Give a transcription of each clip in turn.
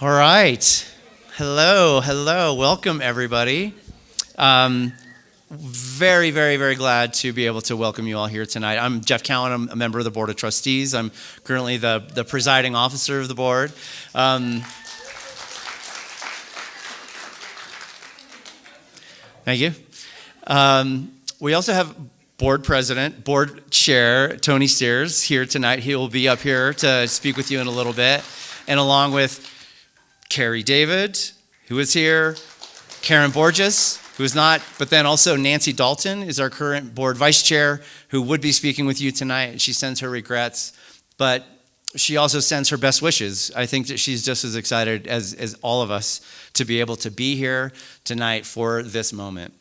All right. Hello. Welcome, everybody. Very, very, very glad to be able to welcome you all here tonight. I'm Jeff Cowen. I'm a member of the Board of Trustees. I'm currently the presiding officer of the board. Thank you. We also have board chair, Tony Sears, here tonight. He will be up here to speak with you in a little bit. And along with Carrie David, who is here, Karen Borges, who is not, but then also Nancy Dalton is our current board vice chair, who would be speaking with you tonight. She sends her regrets, but she also sends her best wishes. I think that she's just as excited as all of us to be able to be here tonight for this moment.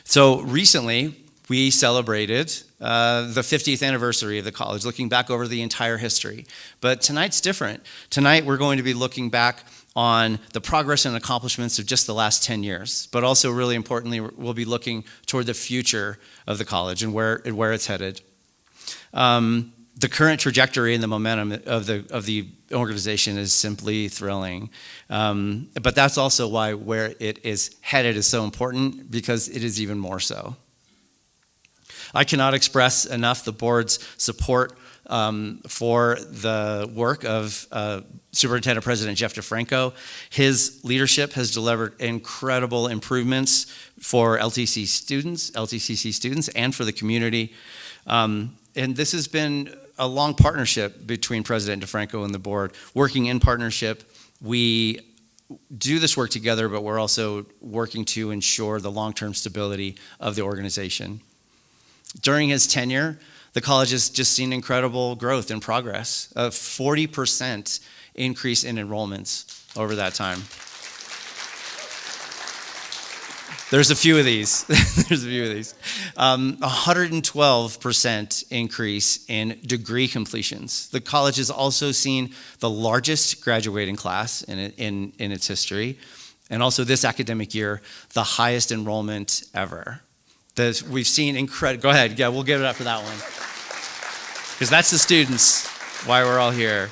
So recently, we celebrated the 50th anniversary of the college, looking back over the entire history. But tonight's different. Tonight, we're going to be looking back on the progress and accomplishments of just the last 10 years. But also, really importantly, we'll be looking toward the future of the college and where it's headed. The current trajectory and the momentum of the organization is simply thrilling. But that's also why where it is headed is so important, because it is even more so. I cannot express enough the board's support for the work of Superintendent President Jeff DeFranco. His leadership has delivered incredible improvements for LTCC students, and for the community. And this has been a long partnership between President DeFranco and the board. Working in partnership, we do this work together, but we're also working to ensure the long-term stability of the organization. During his tenure, the college has just seen incredible growth and progress, a 40% increase in enrollments over that time. There's a few of these. 112% increase in degree completions. The college has also seen the largest graduating class in its history, and also this academic year, the highest enrollment ever. We've seen incredible. Go ahead. Yeah, we'll give it up for that one, because that's the students. Why we're all here.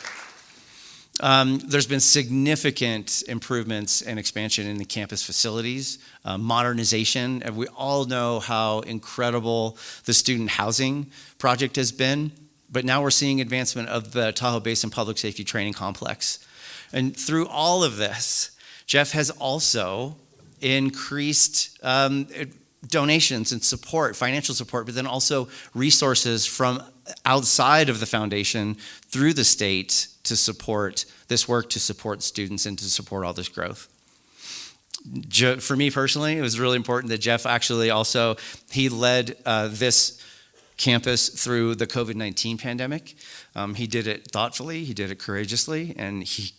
There's been significant improvements and expansion in the campus facilities, modernization. And we all know how incredible the student housing project has been, but now we're seeing advancement of the Tahoe Basin Public Safety Training Complex. And through all of this, Jeff has also increased donations and support, financial support, but then also resources from outside of the foundation through the state to support this work, to support students, and to support all this growth. For me personally, it was really important that Jeff actually also, he led this campus through the COVID-19 pandemic. He did it thoughtfully, he did it courageously, and he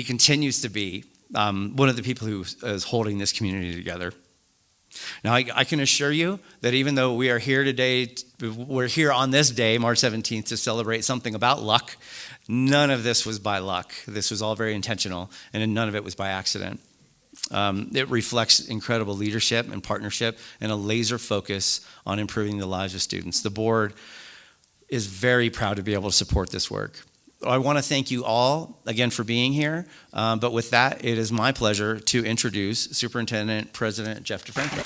continues to be one of the people who is holding this community together. Now, I can assure you that even though we are here today, we're here on this day, March 17th, to celebrate something about luck, none of this was by luck. This was all very intentional, and none of it was by accident. It reflects incredible leadership and partnership and a laser focus on improving the lives of students. The board is very proud to be able to support this work. I want to thank you all again for being here, but with that, it is my pleasure to introduce Superintendent President Jeff DeFranco.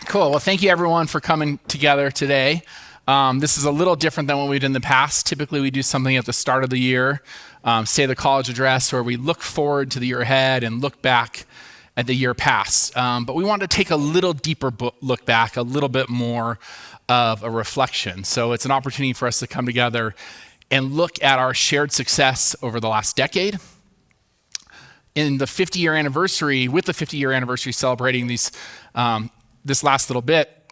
Cool. Well, thank you everyone for coming together today. This is a little different than what we did in the past. Typically, we do something at the start of the year, say the college address, where we look forward to the year ahead and look back at the year past. But we want to take a little deeper look back, a little bit more of a reflection. So it's an opportunity for us to come together and look at our shared success over the last decade. In the 50-year anniversary, with the 50-year anniversary celebrating this last little bit,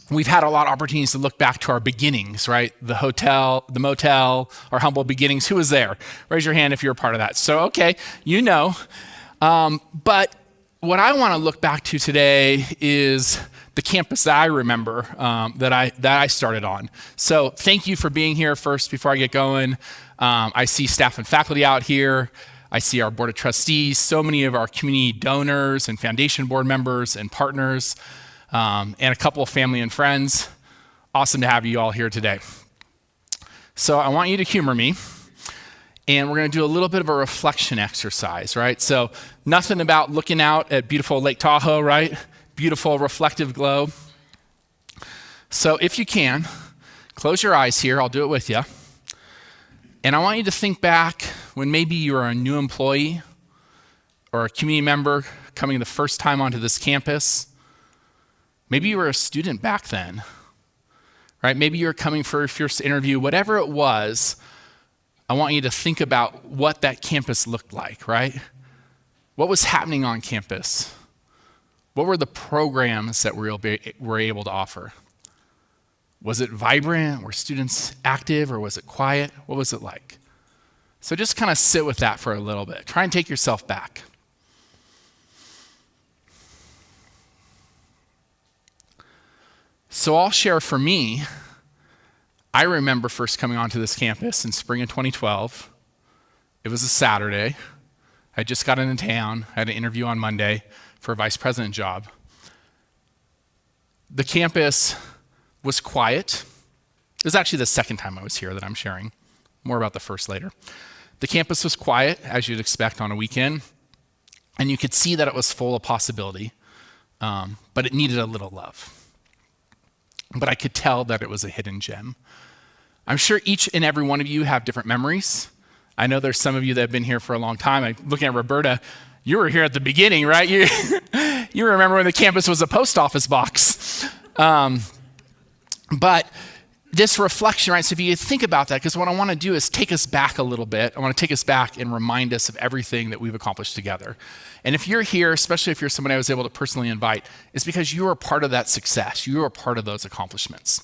we've had a lot of opportunities to look back to our beginnings, right? The hotel, the motel, our humble beginnings. Who was there? Raise your hand if you're a part of that. So, okay, you know. But what I want to look back to today is the campus that I remember that I started on. So thank you for being here first before I get going. I see staff and faculty out here. I see our board of trustees, so many of our community donors and foundation board members and partners, and a couple of family and friends. Awesome to have you all here today. So I want you to humor me And we're going to do a little bit of a reflection exercise, right? So nothing about looking out at beautiful Lake Tahoe, right? Beautiful reflective glow. So if you can, close your eyes here. I'll do it with you. And I want you to think back when maybe you were a new employee or a community member coming the first time onto this campus. Maybe you were a student back then, right? Maybe you were coming for your first interview. Whatever it was, I want you to think about what that campus looked like, right? What was happening on campus? What were the programs that we were able to offer? Was it vibrant? Were students active, or was it quiet? What was it like? So just kind of sit with that for a little bit. Try and take yourself back. So I'll share for me, I remember first coming onto this campus in spring of 2012. It was a Saturday. I just got into town. I had an interview on Monday for a vice president job. The campus was quiet. It was actually the second time I was here that I'm sharing. More about the first later. The campus was quiet, as you'd expect on a weekend, and you could see that it was full of possibility, but it needed a little love. But I could tell that it was a hidden gem. I'm sure each and every one of you have different memories. I know there's some of you that have been here for a long time. I'm looking at Roberta. You were here at the beginning, right? You remember when the campus was a post office box. But this reflection, right? So if you think about that, because what I want to do is take us back a little bit. I want to take us back and remind us of everything that we've accomplished together. And if you're here, especially if you're somebody I was able to personally invite, it's because you are part of that success. You are part of those accomplishments.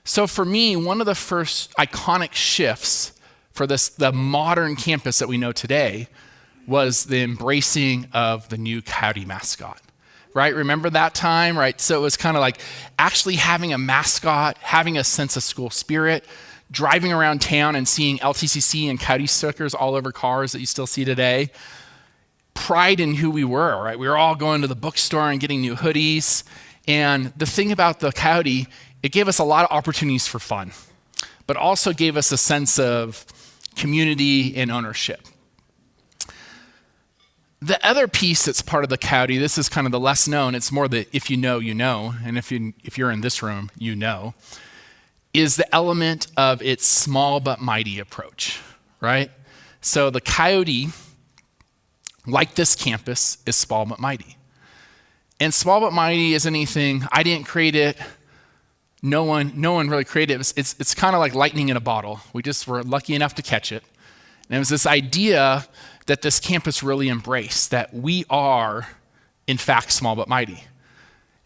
So for me, one of the first iconic shifts for the modern campus that we know today was the embracing of the new Coyote mascot. Right? Remember that time, right? So it was kind of like actually having a mascot, having a sense of school spirit, driving around town and seeing LTCC and Coyote stickers all over cars that you still see today. Pride in who we were, right? We were all going to the bookstore and getting new hoodies. And the thing about the Coyote, it gave us a lot of opportunities for fun, but also gave us a sense of community and ownership. The other piece that's part of the Coyote, this is kind of the less known, it's more the if you know, you know, and if you're in this room, you know, is the element of its small but mighty approach, right? So the Coyote, like this campus, is small but mighty. And small but mighty is anything, I didn't create it, no one really created it. It's kind of like lightning in a bottle. We just were lucky enough to catch it. And it was this idea that this campus really embraced, that we are, in fact, small but mighty.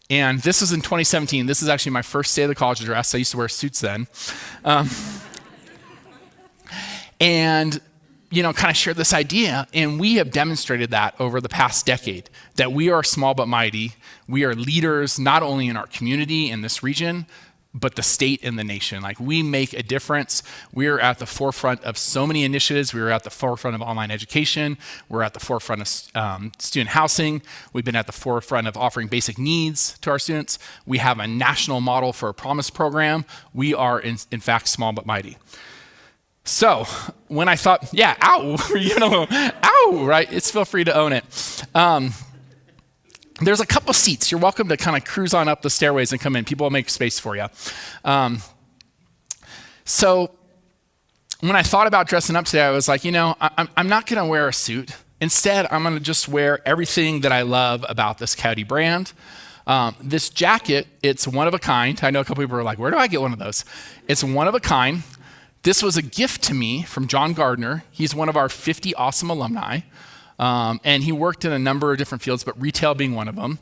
And this was in 2017. This is actually my first day of the college address. I used to wear suits then. And, kind of shared this idea. And we have demonstrated that over the past decade, that we are small but mighty. We are leaders not only in our community in this region, but the state and the nation. Like, we make a difference. We're at the forefront of so many initiatives. We were at the forefront of online education. We're at the forefront of student housing. We've been at the forefront of offering basic needs to our students. We have a national model for a promise program. We are, in fact, small but mighty. So when I thought, ow, right? Feel free to own it. There's a couple seats. You're welcome to kind of cruise on up the stairways and come in. People will make space for you. So when I thought about dressing up today, I was like, I'm not going to wear a suit. Instead, I'm going to just wear everything that I love about this Coyote brand. This jacket, it's one of a kind. I know a couple people are like, where do I get one of those? It's one of a kind. This was a gift to me from John Gardner. He's one of our 50 awesome alumni. And he worked in a number of different fields, but retail being one of them.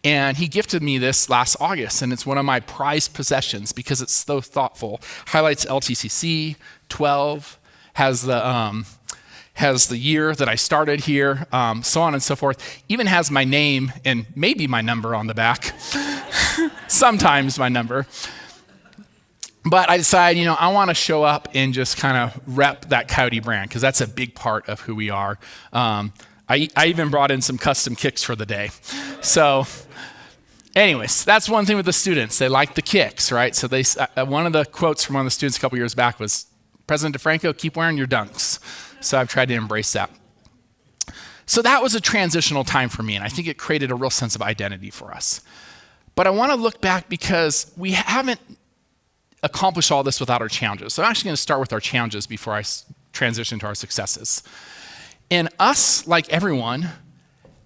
And he gifted me this last August, and it's one of my prized possessions because it's so thoughtful. Highlights LTCC, 12, has the year that I started here, so on and so forth. Even has my name and maybe my number on the back. Sometimes my number. But I decided, I want to show up and just kind of rep that Coyote brand because that's a big part of who we are. I even brought in some custom kicks for the day. So anyways, that's one thing with the students. They like the kicks, right? So one of the quotes from one of the students a couple years back was, President DeFranco, keep wearing your dunks. So I've tried to embrace that. So that was a transitional time for me, and I think it created a real sense of identity for us. But I want to look back because we haven't accomplished all this without our challenges. So I'm actually going to start with our challenges before I transition to our successes. And us, like everyone,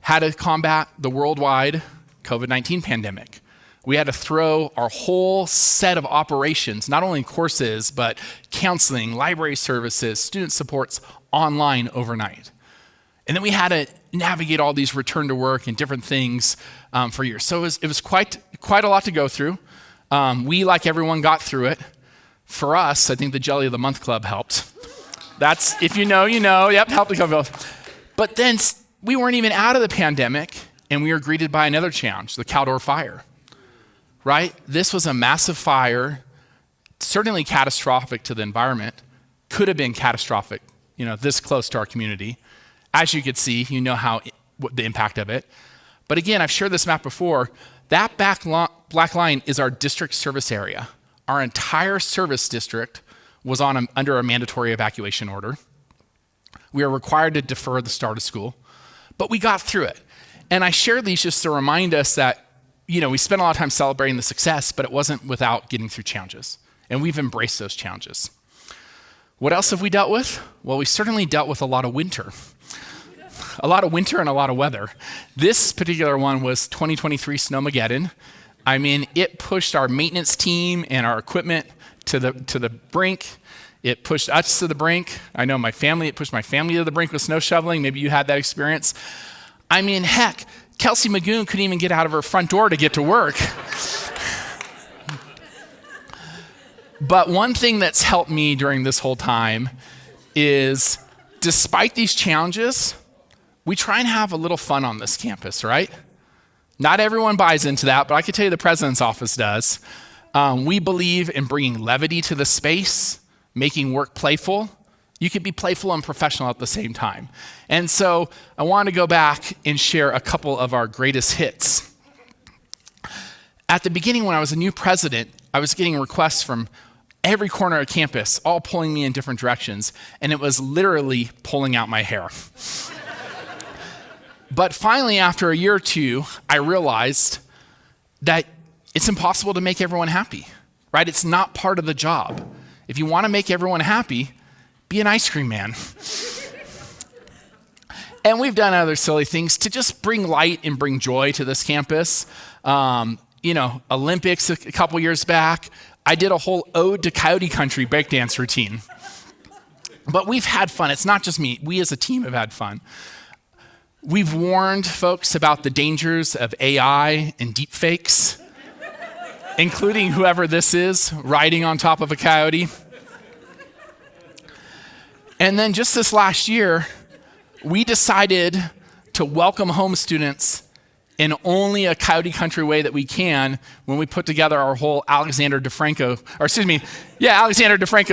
had to combat the worldwide COVID-19 pandemic. We had to throw our whole set of operations, not only courses, but counseling, library services, student supports, online overnight. And then we had to navigate all these return to work and different things for years. So it was quite a lot to go through. We, like everyone, got through it. For us, I think the Jelly of the Month Club helped. That's, if you know, you know. Yep, helped the club. But then we weren't even out of the pandemic, and we were greeted by another challenge, the Caldor fire, right? This was a massive fire, certainly catastrophic to the environment, could have been catastrophic, this close to our community. As you could see, you know what the impact of it. But again, I've shared this map before. That black line is our district service area. Our entire service district was under a mandatory evacuation order. We are required to defer the start of school, but we got through it. And I share these just to remind us that, we spent a lot of time celebrating the success, but it wasn't without getting through challenges. And we've embraced those challenges. What else have we dealt with? Well, we certainly dealt with a lot of winter. A lot of winter and a lot of weather. This particular one was 2023 Snowmageddon. I mean, it pushed our maintenance team and our equipment to the brink. It pushed us to the brink. I know it pushed my family to the brink with snow shoveling. Maybe you had that experience. I mean, heck, Kelsey Magoon couldn't even get out of her front door to get to work. But one thing that's helped me during this whole time is, despite these challenges, we try and have a little fun on this campus, right? Not everyone buys into that, but I can tell you the president's office does. We believe in bringing levity to the space, making work playful. You could be playful and professional at the same time. And so I want to go back and share a couple of our greatest hits. At the beginning, when I was a new president, I was getting requests from every corner of campus, all pulling me in different directions, and it was literally pulling out my hair. But finally, after a year or two, I realized that it's impossible to make everyone happy, right? It's not part of the job. If you want to make everyone happy, be an ice cream man. And we've done other silly things to just bring light and bring joy to this campus. Olympics a couple years back, I did a whole ode to Coyote Country breakdance routine. But we've had fun. It's not just me. We as a team have had fun. We've warned folks about the dangers of AI and deep fakes, including whoever this is riding on top of a coyote. And then just this last year, we decided to welcome home students in only a Coyote Country way that we can when we put together our whole Alexander DeFranco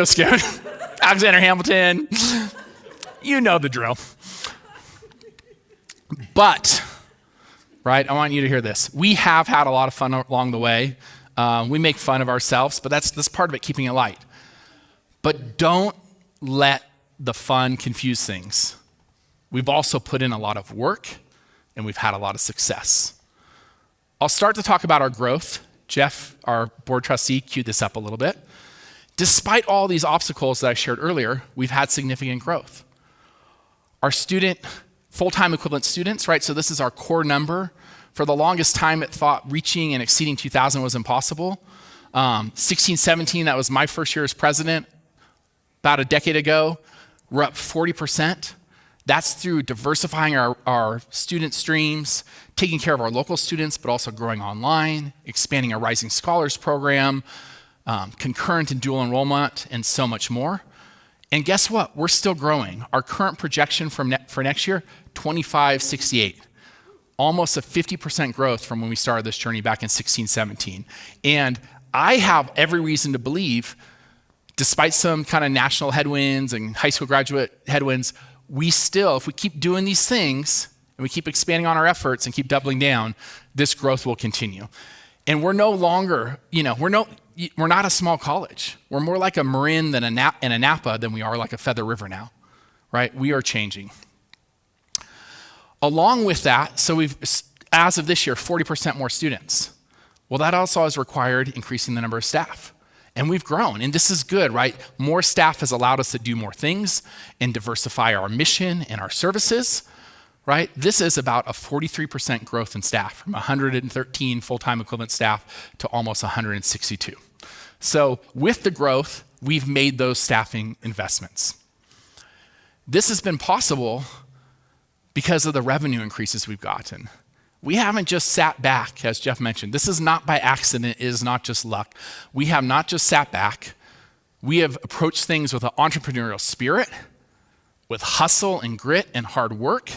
scout. Alexander Hamilton. You know the drill. But, right, I want you to hear this. We have had a lot of fun along the way. We make fun of ourselves, but that's part of it, keeping it light. But don't let the fun confuse things. We've also put in a lot of work, and we've had a lot of success. I'll start to talk about our growth. Jeff, our board trustee, queued this up a little bit. Despite all these obstacles that I shared earlier, we've had significant growth. Our full-time equivalent students, right? So this is our core number. For the longest time, it thought reaching and exceeding 2,000 was impossible. 16, 17, that was my first year as president. About a decade ago, we're up 40%. That's through diversifying our student streams, taking care of our local students, but also growing online, expanding our Rising Scholars program, concurrent and dual enrollment, and so much more. And guess what? We're still growing. Our current projection for next year, 2568. Almost a 50% growth from when we started this journey back in 16, 17. And I have every reason to believe, despite some kind of national headwinds and high school graduate headwinds, we still, if we keep doing these things and we keep expanding on our efforts and keep doubling down, this growth will continue. And we're no longer, we're not a small college. We're more like a Marin and a Napa than we are like a Feather River now, right? We are changing. Along with that, so we've, as of this year, 40% more students. Well, that also has required increasing the number of staff. And we've grown, and this is good, right? More staff has allowed us to do more things and diversify our mission and our services, right? This is about a 43% growth in staff, from 113 full-time equivalent staff to almost 162. So with the growth, we've made those staffing investments. This has been possible because of the revenue increases we've gotten. We haven't just sat back, as Jeff mentioned. This is not by accident, it is not just luck. We have not just sat back. We have approached things with an entrepreneurial spirit, with hustle and grit and hard work.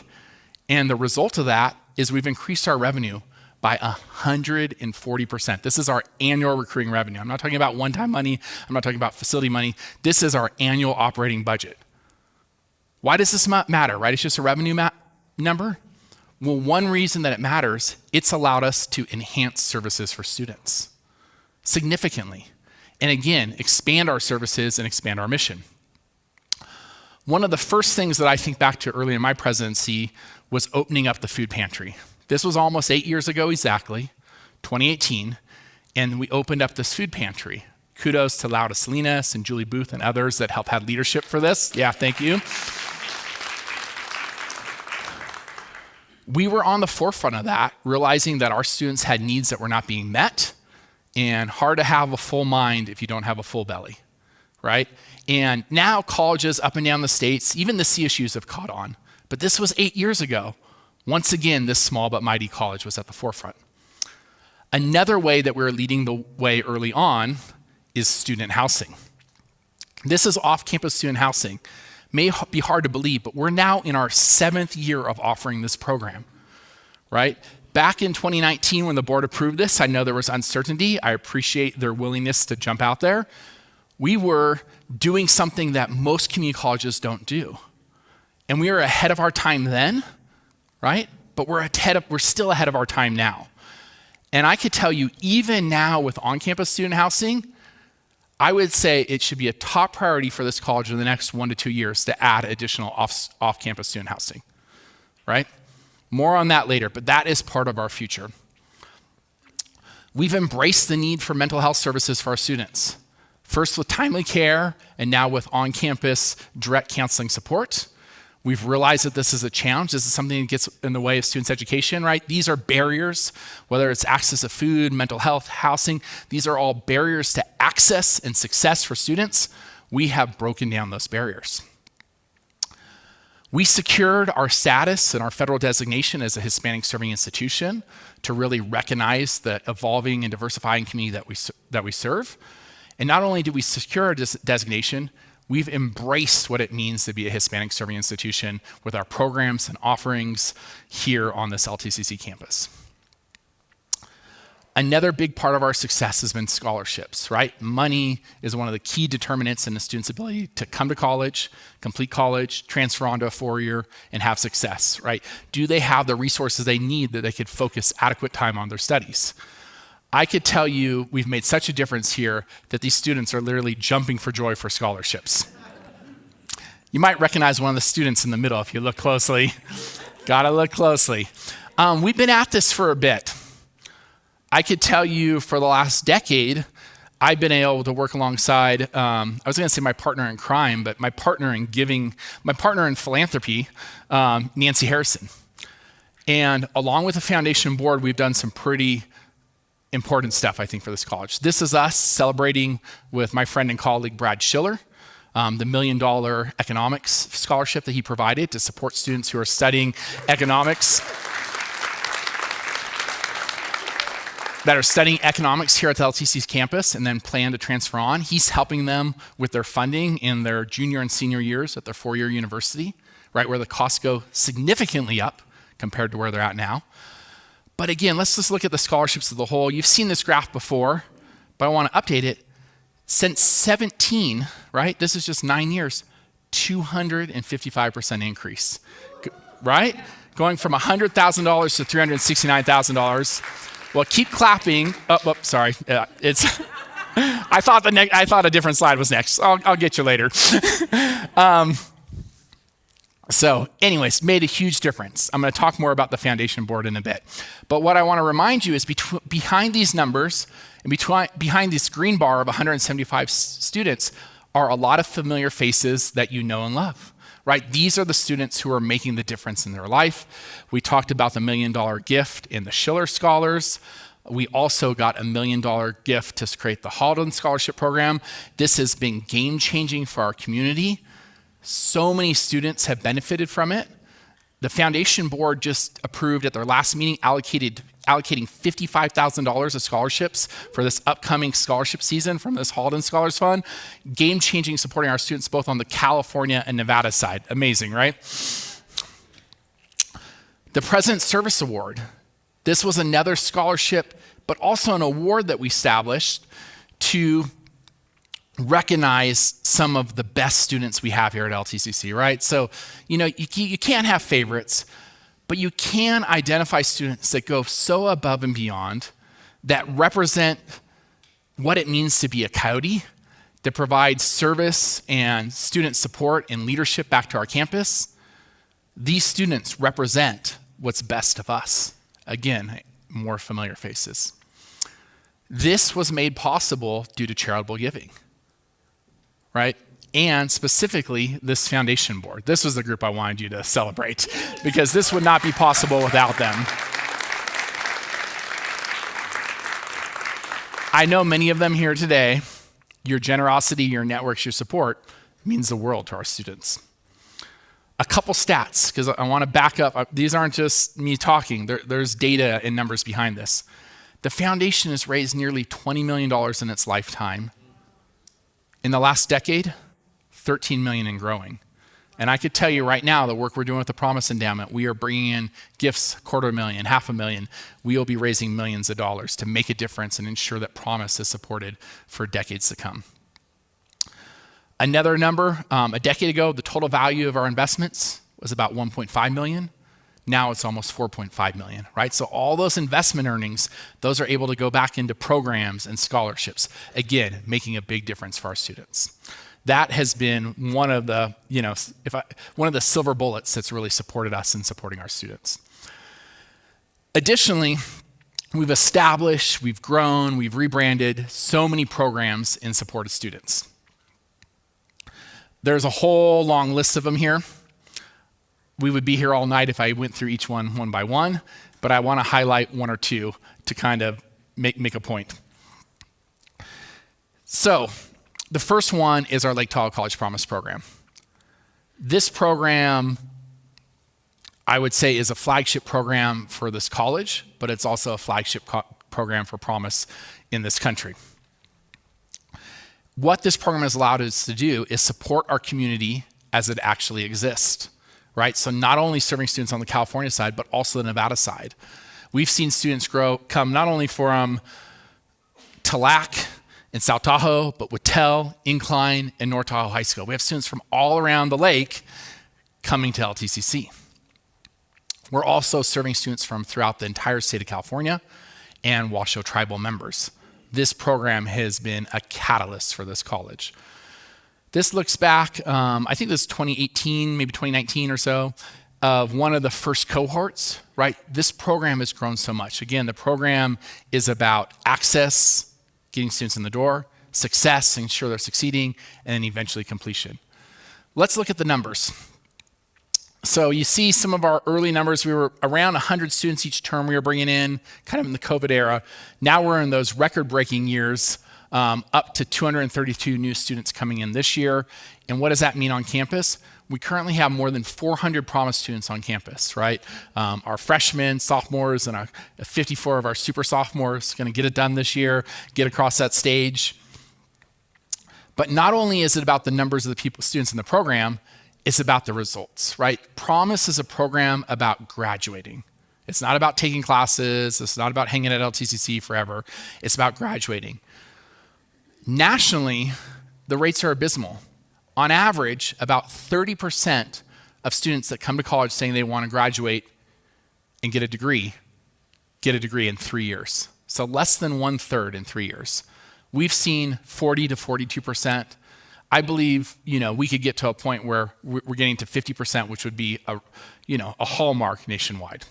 And the result of that is we've increased our revenue by 140%. This is our annual recurring revenue. I'm not talking about one-time money. I'm not talking about facility money. This is our annual operating budget. Why does this matter, right? It's just a revenue number. Well, one reason that it matters, it's allowed us to enhance services for students significantly. And again, expand our services and expand our mission. One of the first things that I think back to early in my presidency was opening up the food pantry. This was almost 8 years ago exactly, 2018, and we opened up this food pantry. Kudos to Laura Salinas and Julie Booth and others that helped have leadership for this. Yeah, thank you. We were on the forefront of that, realizing that our students had needs that were not being met, and hard to have a full mind if you don't have a full belly, right? And now colleges up and down the states, even the CSUs have caught on. But this was 8 years ago. Once again, this small but mighty college was at the forefront. Another way that we're leading the way early on is student housing. This is off-campus student housing. May be hard to believe, but we're now in our 7th year of offering this program, right? Back in 2019, when the board approved this, I know there was uncertainty. I appreciate their willingness to jump out there. We were doing something that most community colleges don't do. And we were ahead of our time then, right? But we're still ahead of our time now. And I could tell you, even now with on-campus student housing, I would say it should be a top priority for this college in the next 1 to 2 years to add additional off-campus student housing, right? More on that later, but that is part of our future. We've embraced the need for mental health services for our students, first with timely care and now with on-campus direct counseling support. We've realized that this is a challenge. This is something that gets in the way of students' education, right? These are barriers, whether it's access to food, mental health, housing. These are all barriers to access and success for students. We have broken down those barriers. We secured our status and our federal designation as a Hispanic serving institution to really recognize the evolving and diversifying community that we serve. And not only did we secure our designation, we've embraced what it means to be a Hispanic serving institution with our programs and offerings here on this LTCC campus. Another big part of our success has been scholarships, right? Money is one of the key determinants in a student's ability to come to college, complete college, transfer onto a 4-year, and have success, right? Do they have the resources they need that they could focus adequate time on their studies? I could tell you we've made such a difference here that these students are literally jumping for joy for scholarships. You might recognize one of the students in the middle if you look closely. Gotta look closely. We've been at this for a bit. I could tell you for the last decade, I've been able to work alongside, I was gonna say my partner in crime, but my partner in philanthropy, Nancy Harrison. And along with the foundation board, we've done some pretty important stuff, I think, for this college. This is us celebrating with my friend and colleague, Brad Schiller, the $1 million economics scholarship that he provided to support students who are studying economics, that are studying economics here at the LTC's campus and then plan to transfer on. He's helping them with their funding in their junior and senior years at their 4-year university, right, where the costs go significantly up compared to where they're at now. But again, let's just look at the scholarships as a whole. You've seen this graph before, but I want to update it. Since 17, right, this is just 9 years, 255% increase, right? Going from $100,000 to $369,000. Well, keep clapping. Sorry. It's I thought a different slide was next. I'll get you later. So anyways, made a huge difference. I'm going to talk more about the foundation board in a bit. But what I want to remind you is behind these numbers and behind this green bar of 175 students are a lot of familiar faces that you know and love, right? These are the students who are making the difference in their life. We talked about the $1 million gift in the Schiller Scholars. We also got a $1 million gift to create the Halden Scholarship Program. This has been game-changing for our community. So many students have benefited from it. The foundation board just approved at their last meeting allocating $55,000 of scholarships for this upcoming scholarship season from this Halden Scholars Fund. Game-changing, supporting our students both on the California and Nevada side. Amazing, right? The President's Service Award. This was another scholarship, but also an award that we established to recognize some of the best students we have here at LTCC, right? So, you can't have favorites, but you can identify students that go so above and beyond, that represent what it means to be a Coyote, that provide service and student support and leadership back to our campus. These students represent what's best of us. Again, more familiar faces. This was made possible due to charitable giving, right? And specifically, this foundation board. This was the group I wanted you to celebrate because this would not be possible without them. I know many of them here today. Your generosity, your networks, your support means the world to our students. A couple stats, because I want to back up. These aren't just me talking. There's data and numbers behind this. The foundation has raised nearly $20 million in its lifetime. In the last decade, $13 million and growing. And I could tell you right now, the work we're doing with the Promise Endowment, we are bringing in gifts, $250,000, $500,000. We will be raising millions of dollars to make a difference and ensure that Promise is supported for decades to come. Another number, a decade ago, the total value of our investments was about $1.5 million. Now it's almost $4.5 million, right? So all those investment earnings, those are able to go back into programs and scholarships. Again, making a big difference for our students. That has been one of the, one of the silver bullets that's really supported us in supporting our students. Additionally, we've established, we've grown, we've rebranded so many programs in support of students. There's a whole long list of them here. We would be here all night if I went through each one by one, but I want to highlight one or two to kind of make a point. So the first one is our Lake Tahoe College Promise program. This program, I would say, is a flagship program for this college, but it's also a flagship program for Promise in this country. What this program has allowed us to do is support our community as it actually exists, right? So not only serving students on the California side, but also the Nevada side. We've seen students come not only from Talac in South Tahoe, but Whitell, Incline, and North Tahoe High School. We have students from all around the lake coming to LTCC. We're also serving students from throughout the entire state of California and Washoe tribal members. This program has been a catalyst for this college. This looks back, I think this is 2018, maybe 2019 or so, of one of the first cohorts, right? This program has grown so much. Again, the program is about access, getting students in the door, success, ensure they're succeeding, and then eventually completion. Let's look at the numbers. So you see some of our early numbers. We were around 100 students each term we were bringing in, kind of in the COVID era. Now we're in those record-breaking years, up to 232 new students coming in this year. And what does that mean on campus? We currently have more than 400 Promise students on campus, right? Our freshmen, sophomores, and 54 of our super sophomores going to get it done this year, get across that stage. But not only is it about the numbers of the students in the program, it's about the results, right? Promise is a program about graduating. It's not about taking classes. It's not about hanging at LTCC forever. It's about graduating. Nationally, the rates are abysmal. On average, about 30% of students that come to college saying they want to graduate and get a degree in 3 years. So less than 1/3 in 3 years. We've seen 40 to 42%. I believe, we could get to a point where we're getting to 50%, which would be a hallmark nationwide.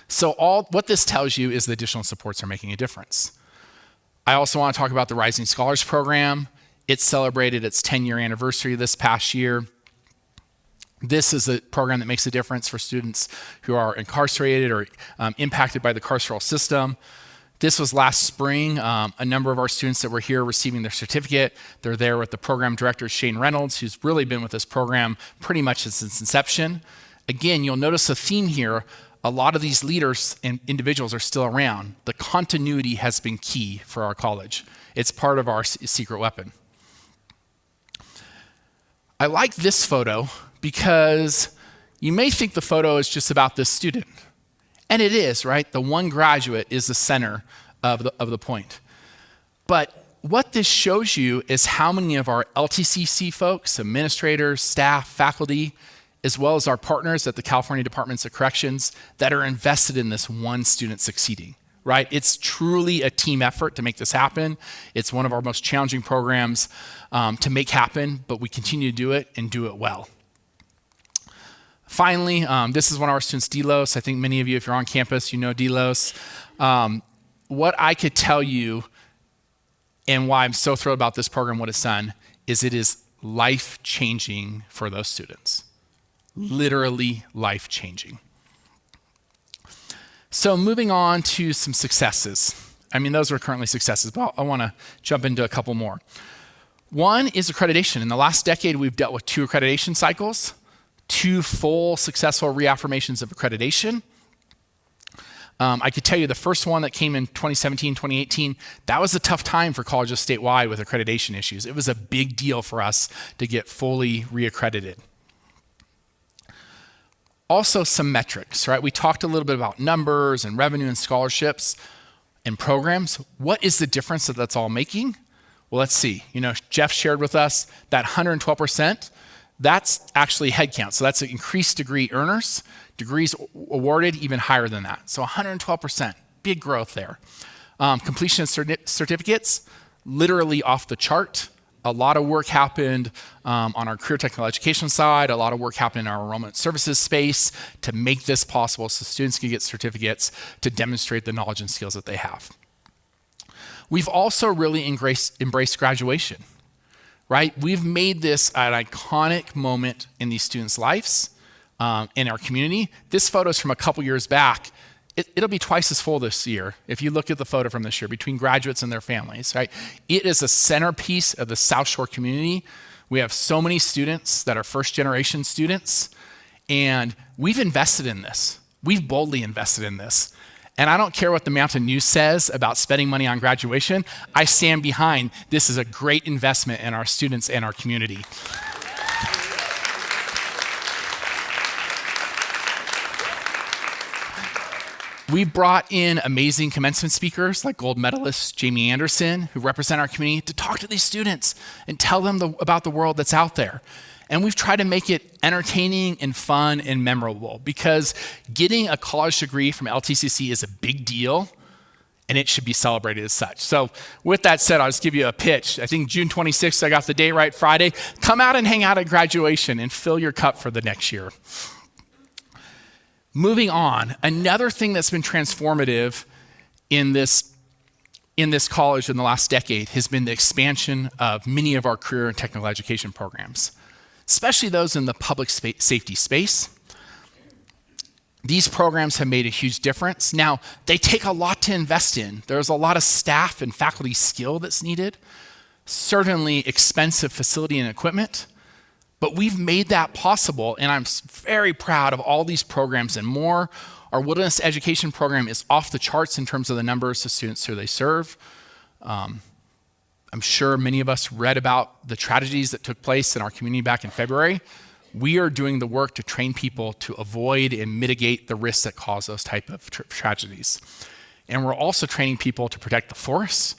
So what this tells you is the additional supports are making a difference. I also want to talk about the Rising Scholars Program. It celebrated its 10-year anniversary this past year. This is a program that makes a difference for students who are incarcerated or impacted by the carceral system. This was last spring. A number of our students that were here receiving their certificate, they're there with the program director, Shane Reynolds, who's really been with this program pretty much since its inception. Again, you'll notice a theme here. A lot of these leaders and individuals are still around. The continuity has been key for our college. It's part of our secret weapon. I like this photo because you may think the photo is just about this student. And it is, right? The one graduate is the center of the point. But what this shows you is how many of our LTCC folks, administrators, staff, faculty, as well as our partners at the California Departments of Corrections that are invested in this one student succeeding, right? It's truly a team effort to make this happen. It's one of our most challenging programs to make happen, but we continue to do it and do it well. Finally, this is one of our students, Delos. I think many of you, if you're on campus, you know Delos. What I could tell you and why I'm so thrilled about this program, what it's done, is it is life-changing for those students. Literally life-changing. So moving on to some successes. I mean, those are currently successes, but I want to jump into a couple more. One is accreditation. In the last decade, we've dealt with 2 accreditation cycles, 2 full successful reaffirmations of accreditation. I could tell you the first one that came in 2017, 2018, that was a tough time for colleges statewide with accreditation issues. It was a big deal for us to get fully reaccredited. Also some metrics, right? We talked a little bit about numbers and revenue and scholarships and programs. What is the difference that that's all making? Well, let's see. Jeff shared with us that 112%, that's actually headcount. So that's increased degree earners, degrees awarded even higher than that. So 112%, big growth there. Completion of certificates, literally off the chart. A lot of work happened on our career technical education side. A lot of work happened in our enrollment services space to make this possible so students can get certificates to demonstrate the knowledge and skills that they have. We've also really embraced graduation, right? We've made this an iconic moment in these students' lives, in our community. This photo is from a couple years back. It'll be twice as full this year if you look at the photo from this year between graduates and their families, right? It is a centerpiece of the South Shore community. We have so many students that are first-generation students, and we've invested in this. We've boldly invested in this. And I don't care what the Mountain News says about spending money on graduation. I stand behind this is a great investment in our students and our community. We brought in amazing commencement speakers like gold medalist Jamie Anderson, who represent our community, to talk to these students and tell them about the world that's out there. And we've tried to make it entertaining and fun and memorable because getting a college degree from LTCC is a big deal and it should be celebrated as such. So with that said, I'll just give you a pitch. I think June 26th, I got the date right, Friday. Come out and hang out at graduation and fill your cup for the next year. Moving on, another thing that's been transformative in this college in the last decade has been the expansion of many of our career and technical education programs, especially those in the public safety space. These programs have made a huge difference. Now, they take a lot to invest in. There's a lot of staff and faculty skill that's needed, certainly expensive facility and equipment. But we've made that possible, and I'm very proud of all these programs and more. Our wilderness education program is off the charts in terms of the numbers of students who they serve. I'm sure many of us read about the tragedies that took place in our community back in February. We are doing the work to train people to avoid and mitigate the risks that cause those type of tragedies. And we're also training people to protect the forests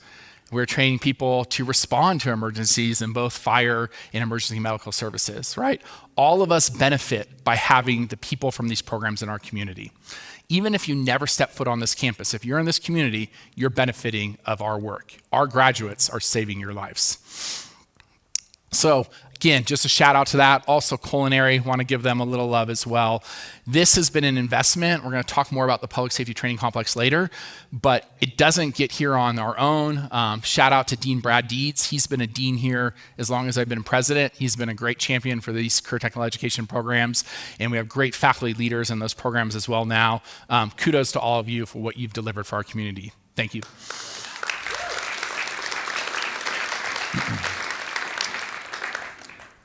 We're training people to respond to emergencies in both fire and emergency medical services, right? All of us benefit by having the people from these programs in our community. Even if you never step foot on this campus, if you're in this community, you're benefiting of our work. Our graduates are saving your lives. So again, just a shout out to that. Also culinary, want to give them a little love as well. This has been an investment. We're going to talk more about the public safety training complex later, but it doesn't get here on our own. Shout out to Dean Brad Deeds. He's been a dean here as long as I've been president. He's been a great champion for these career technical education programs, and we have great faculty leaders in those programs as well now. Kudos to all of you for what you've delivered for our community. Thank you.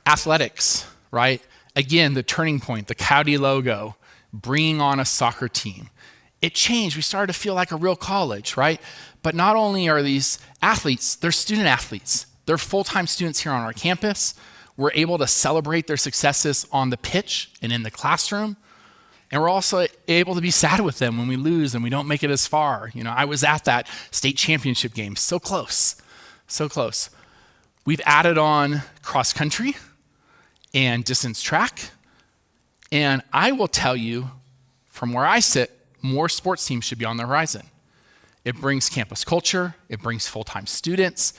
Athletics, right? Again, the turning point, the Coyote logo, bringing on a soccer team. It changed. We started to feel like a real college, right? But not only are these athletes, they're student athletes. They're full-time students here on our campus. We're able to celebrate their successes on the pitch and in the classroom. And we're also able to be sad with them when we lose and we don't make it as far. You know, I was at that state championship game. So close, so close. We've added on cross country and distance track. And I will tell you, from where I sit, more sports teams should be on the horizon. It brings campus culture, it brings full-time students,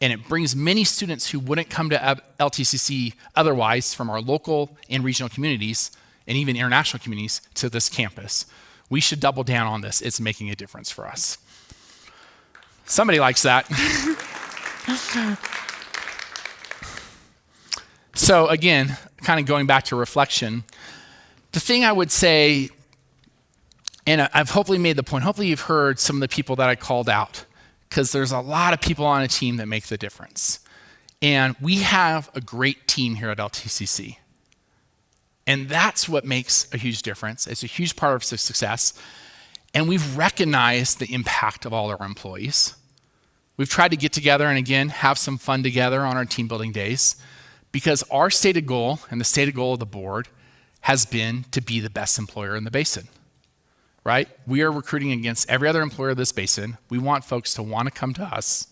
and it brings many students who wouldn't come to LTCC otherwise from our local and regional communities, and even international communities, to this campus. We should double down on this. It's making a difference for us. Somebody likes that. So again, kind of going back to reflection, the thing I would say, and I've hopefully made the point, hopefully you've heard some of the people that I called out, because there's a lot of people on a team that make the difference. And we have a great team here at LTCC. And that's what makes a huge difference. It's a huge part of success. And we've recognized the impact of all our employees. We've tried to get together and again, have some fun together on our team building days, because our stated goal and the stated goal of the board has been to be the best employer in the basin, right? We are recruiting against every other employer of this basin. We want folks to want to come to us.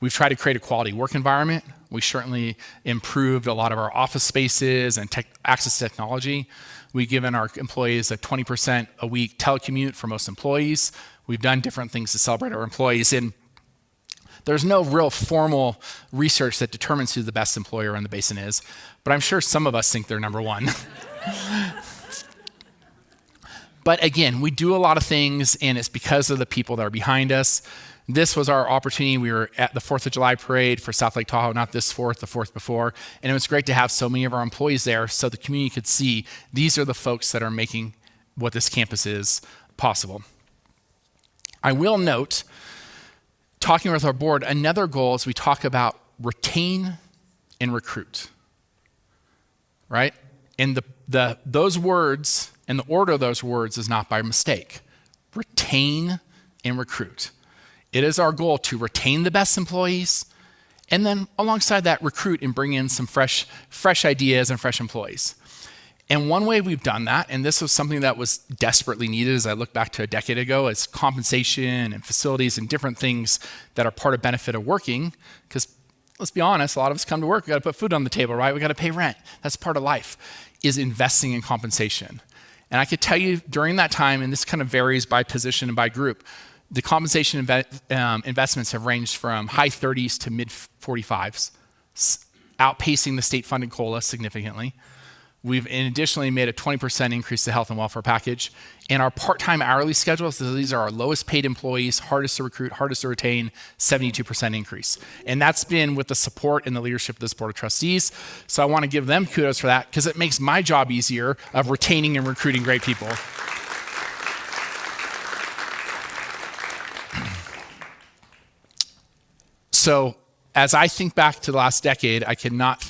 We've tried to create a quality work environment. We certainly improved a lot of our office spaces and access to technology. We've given our employees a 20% a week telecommute for most employees. We've done different things to celebrate our employees. And there's no real formal research that determines who the best employer in the basin is, but I'm sure some of us think they're number one. But again, we do a lot of things, and it's because of the people that are behind us. This was our opportunity. We were at the 4th of July parade for South Lake Tahoe, not this 4th, the 4th before, and it was great to have so many of our employees there so the community could see these are the folks that are making what this campus is possible. I will note, talking with our board, another goal is we talk about retain and recruit, right? And those words and the order of those words is not by mistake. Retain and recruit. It is our goal to retain the best employees, and then alongside that, recruit and bring in some fresh ideas and fresh employees. And one way we've done that, and this was something that was desperately needed as I look back to a decade ago, is compensation and facilities and different things that are part of benefit of working. Because let's be honest, a lot of us come to work, we gotta put food on the table, right? We gotta pay rent. That's part of life, is investing in compensation. And I could tell you during that time, and this kind of varies by position and by group, the compensation investments have ranged from high 30s to mid 45s, outpacing the state funded COLA significantly. We've additionally made a 20% increase to health and welfare package. And our part-time hourly schedules, so these are our lowest paid employees, hardest to recruit, hardest to retain, 72% increase. And that's been with the support and the leadership of this Board of Trustees. So I want to give them kudos for that, because it makes my job easier of retaining and recruiting great people. So as I think back to the last decade, I cannot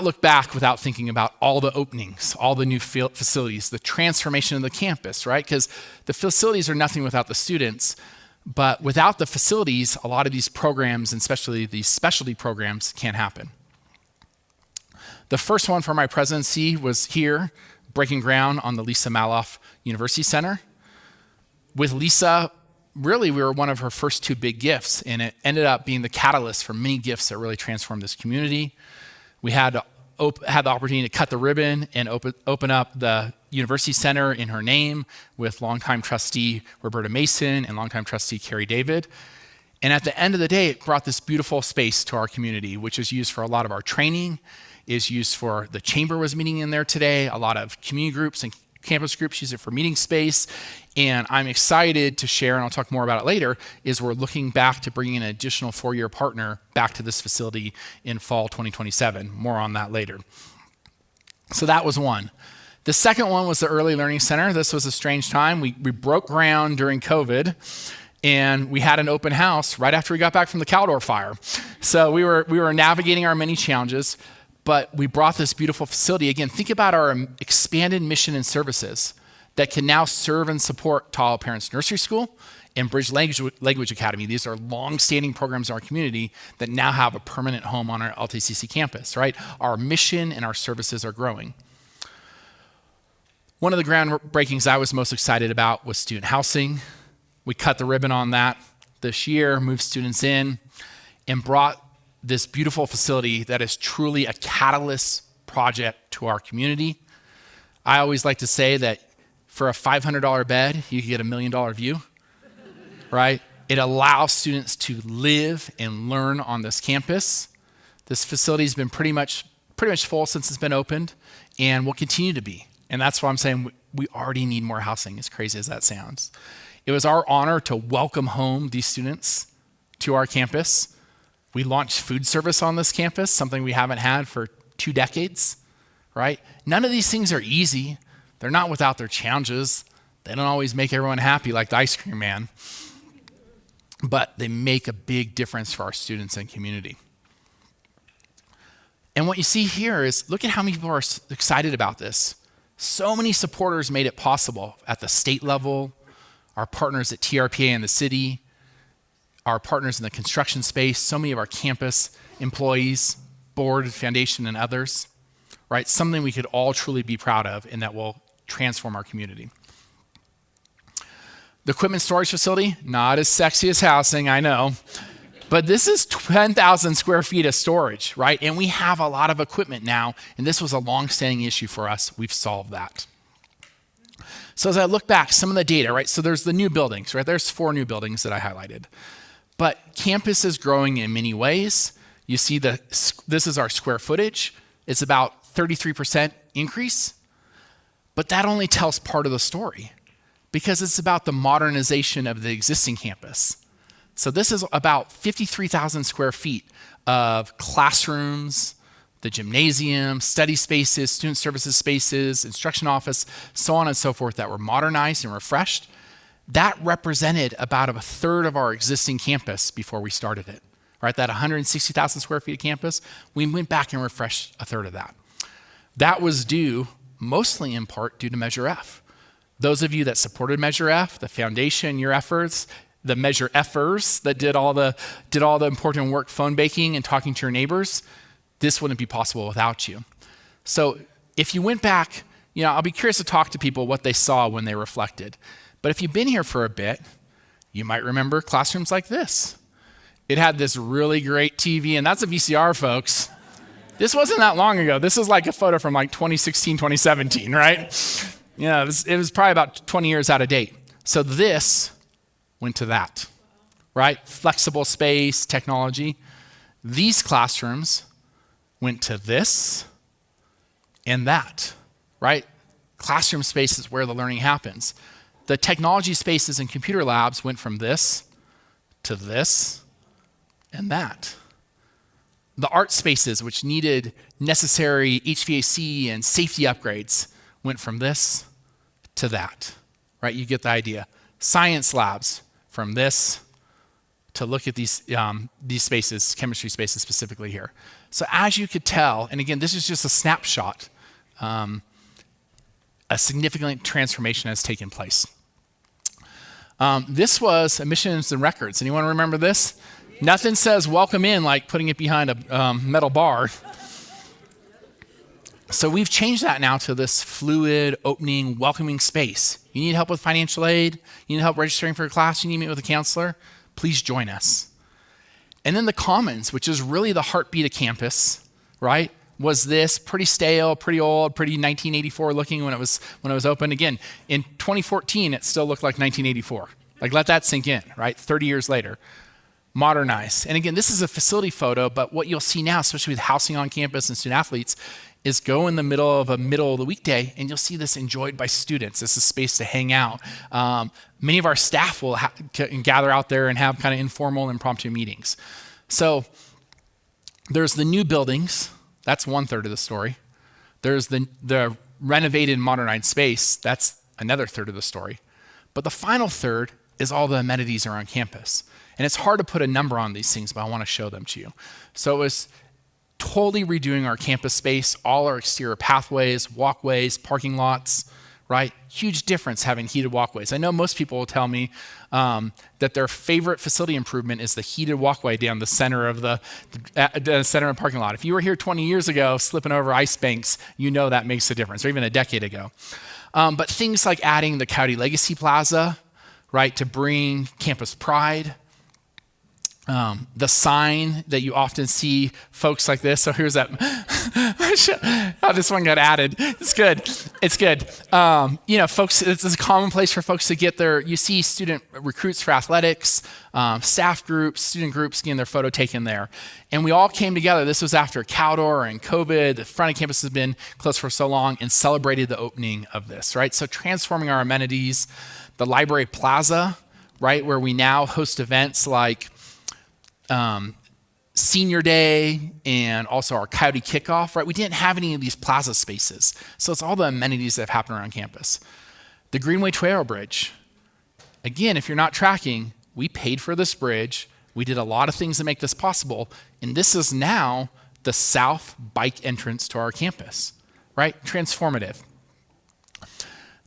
look back without thinking about all the openings, all the new facilities, the transformation of the campus, right? Because the facilities are nothing without the students, but without the facilities, a lot of these programs, and especially these specialty programs, can't happen. The first one for my presidency was here, breaking ground on the Lisa Maloff University Center. With Lisa, really, we were one of her first two big gifts, and it ended up being the catalyst for many gifts that really transformed this community. We had the opportunity to cut the ribbon and open up the University Center in her name with longtime trustee Roberta Mason and longtime trustee Carrie David. And at the end of the day, it brought this beautiful space to our community, which is used for a lot of our training, is used for, the chamber was meeting in there today, a lot of community groups and campus groups use it for meeting space. And I'm excited to share, and I'll talk more about it later, is we're looking back to bringing an additional 4-year partner back to this facility in fall 2027. More on that later. So that was one. The second one was the Early Learning Center. This was a strange time. We broke ground during COVID, and we had an open house right after we got back from the Caldor fire. So we were navigating our many challenges, but we brought this beautiful facility. Again, think about our expanded mission and services that can now serve and support Tahoe Parents Nursery School and Bridge Language Academy. These are long-standing programs in our community that now have a permanent home on our LTCC campus, right? Our mission and our services are growing. One of the groundbreakings I was most excited about was student housing. We cut the ribbon on that this year, moved students in, and brought this beautiful facility that is truly a catalyst project to our community. I always like to say that for a $500 bed, you can get $1 million view, right? It allows students to live and learn on this campus. This facility's been pretty much full since it's been opened and will continue to be. And that's why I'm saying we already need more housing, as crazy as that sounds. It was our honor to welcome home these students to our campus. We launched food service on this campus, something we haven't had for 2 decades, right? None of these things are easy. They're not without their challenges. They don't always make everyone happy like the ice cream man, but they make a big difference for our students and community. And what you see here is, look at how many people are excited about this. So many supporters made it possible at the state level, our partners at TRPA in the city, our partners in the construction space, so many of our campus employees, board, foundation, and others, right? Something we could all truly be proud of and that will transform our community. The equipment storage facility, not as sexy as housing, I know, but this is 10,000 square feet of storage, right? And we have a lot of equipment now, and this was a long-standing issue for us. We've solved that. So as I look back, some of the data, right? So there's the new buildings, right? There's 4 new buildings that I highlighted. But campus is growing in many ways. You see this is our square footage. It's about 33% increase, but that only tells part of the story because it's about the modernization of the existing campus. So this is about 53,000 square feet of classrooms, the gymnasium, study spaces, student services spaces, instruction office, so on and so forth that were modernized and refreshed. That represented about 1/3 of our existing campus before we started it, right? That 160,000 square feet of campus, we went back and refreshed 1/3 of that. That was due, mostly in part, due to Measure F. Those of you that supported Measure F, the foundation, your efforts, the Measure F'ers that did all the important work, phone baking and talking to your neighbors, this wouldn't be possible without you. So if you went back, I'll be curious to talk to people what they saw when they reflected. But if you've been here for a bit, you might remember classrooms like this. It had this really great TV, and that's a VCR, folks. This wasn't that long ago. This is like a photo from like 2016, 2017, right? It was probably about 20 years out of date. So this went to that, right? Flexible space, technology. These classrooms went to this and that, right? Classroom space is where the learning happens. The technology spaces and computer labs went from this to this and that. The art spaces, which needed necessary HVAC and safety upgrades, went from this to that, right? You get the idea. Science labs, from this to look at these spaces, chemistry spaces specifically here. So as you could tell, and again, this is just a snapshot, a significant transformation has taken place. This was admissions and records. Anyone remember this? Nothing says welcome in like putting it behind a metal bar. So we've changed that now to this fluid, opening, welcoming space. You need help with financial aid? You need help registering for a class? You need to meet with a counselor? Please join us. And then the Commons, which is really the heartbeat of campus, right? Was this pretty stale, pretty old, pretty 1984 looking when it was opened. Again, in 2014, it still looked like 1984. Like, let that sink in, right? 30 years later. Modernized. And again, this is a facility photo, but what you'll see now, especially with housing on campus and student athletes, is go in the middle of the weekday, and you'll see this enjoyed by students. This is space to hang out. Many of our staff will gather out there and have kind of informal, impromptu meetings. So there's the new buildings. That's 1/3 of the story. There's the renovated, modernized space. That's another 1/3 of the story. But the final 1/3 is all the amenities around campus. And it's hard to put a number on these things, but I want to show them to you. So it was totally redoing our campus space, all our exterior pathways, walkways, parking lots, right? Huge difference having heated walkways. I know most people will tell me that their favorite facility improvement is the heated walkway down the center of the center of the parking lot. If you were here 20 years ago slipping over ice banks, you know that makes a difference, or even a decade ago. But things like adding the Coyote Legacy Plaza, right, to bring campus pride. The sign that you often see folks like this. So here's that. Oh, this one got added. It's good. It's good. Folks, it's a common place for folks to get their, you see student recruits for athletics, staff groups, student groups getting their photo taken there. And we all came together. This was after Caldor and COVID. The front of campus has been closed for so long, and celebrated the opening of this, right? So transforming our amenities, the library plaza, right, where we now host events like Senior Day and also our Coyote Kickoff, right? We didn't have any of these plaza spaces. So it's all the amenities that have happened around campus. The Greenway Trail Bridge. Again, if you're not tracking, we paid for this bridge. We did a lot of things to make this possible. And this is now the south bike entrance to our campus, right? Transformative.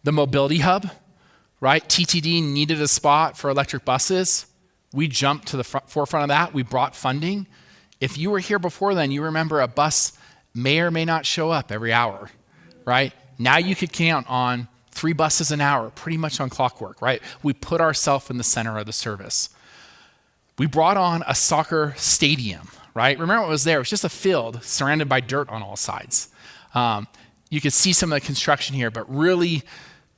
The mobility hub, right? TTD needed a spot for electric buses. We jumped to the forefront of that. We brought funding. If you were here before then, you remember a bus may or may not show up every hour, right? Now you could count on 3 buses an hour, pretty much on clockwork, right? We put ourselves in the center of the service. We brought on a soccer stadium, right? Remember what was there? It was just a field surrounded by dirt on all sides. You could see some of the construction here, but really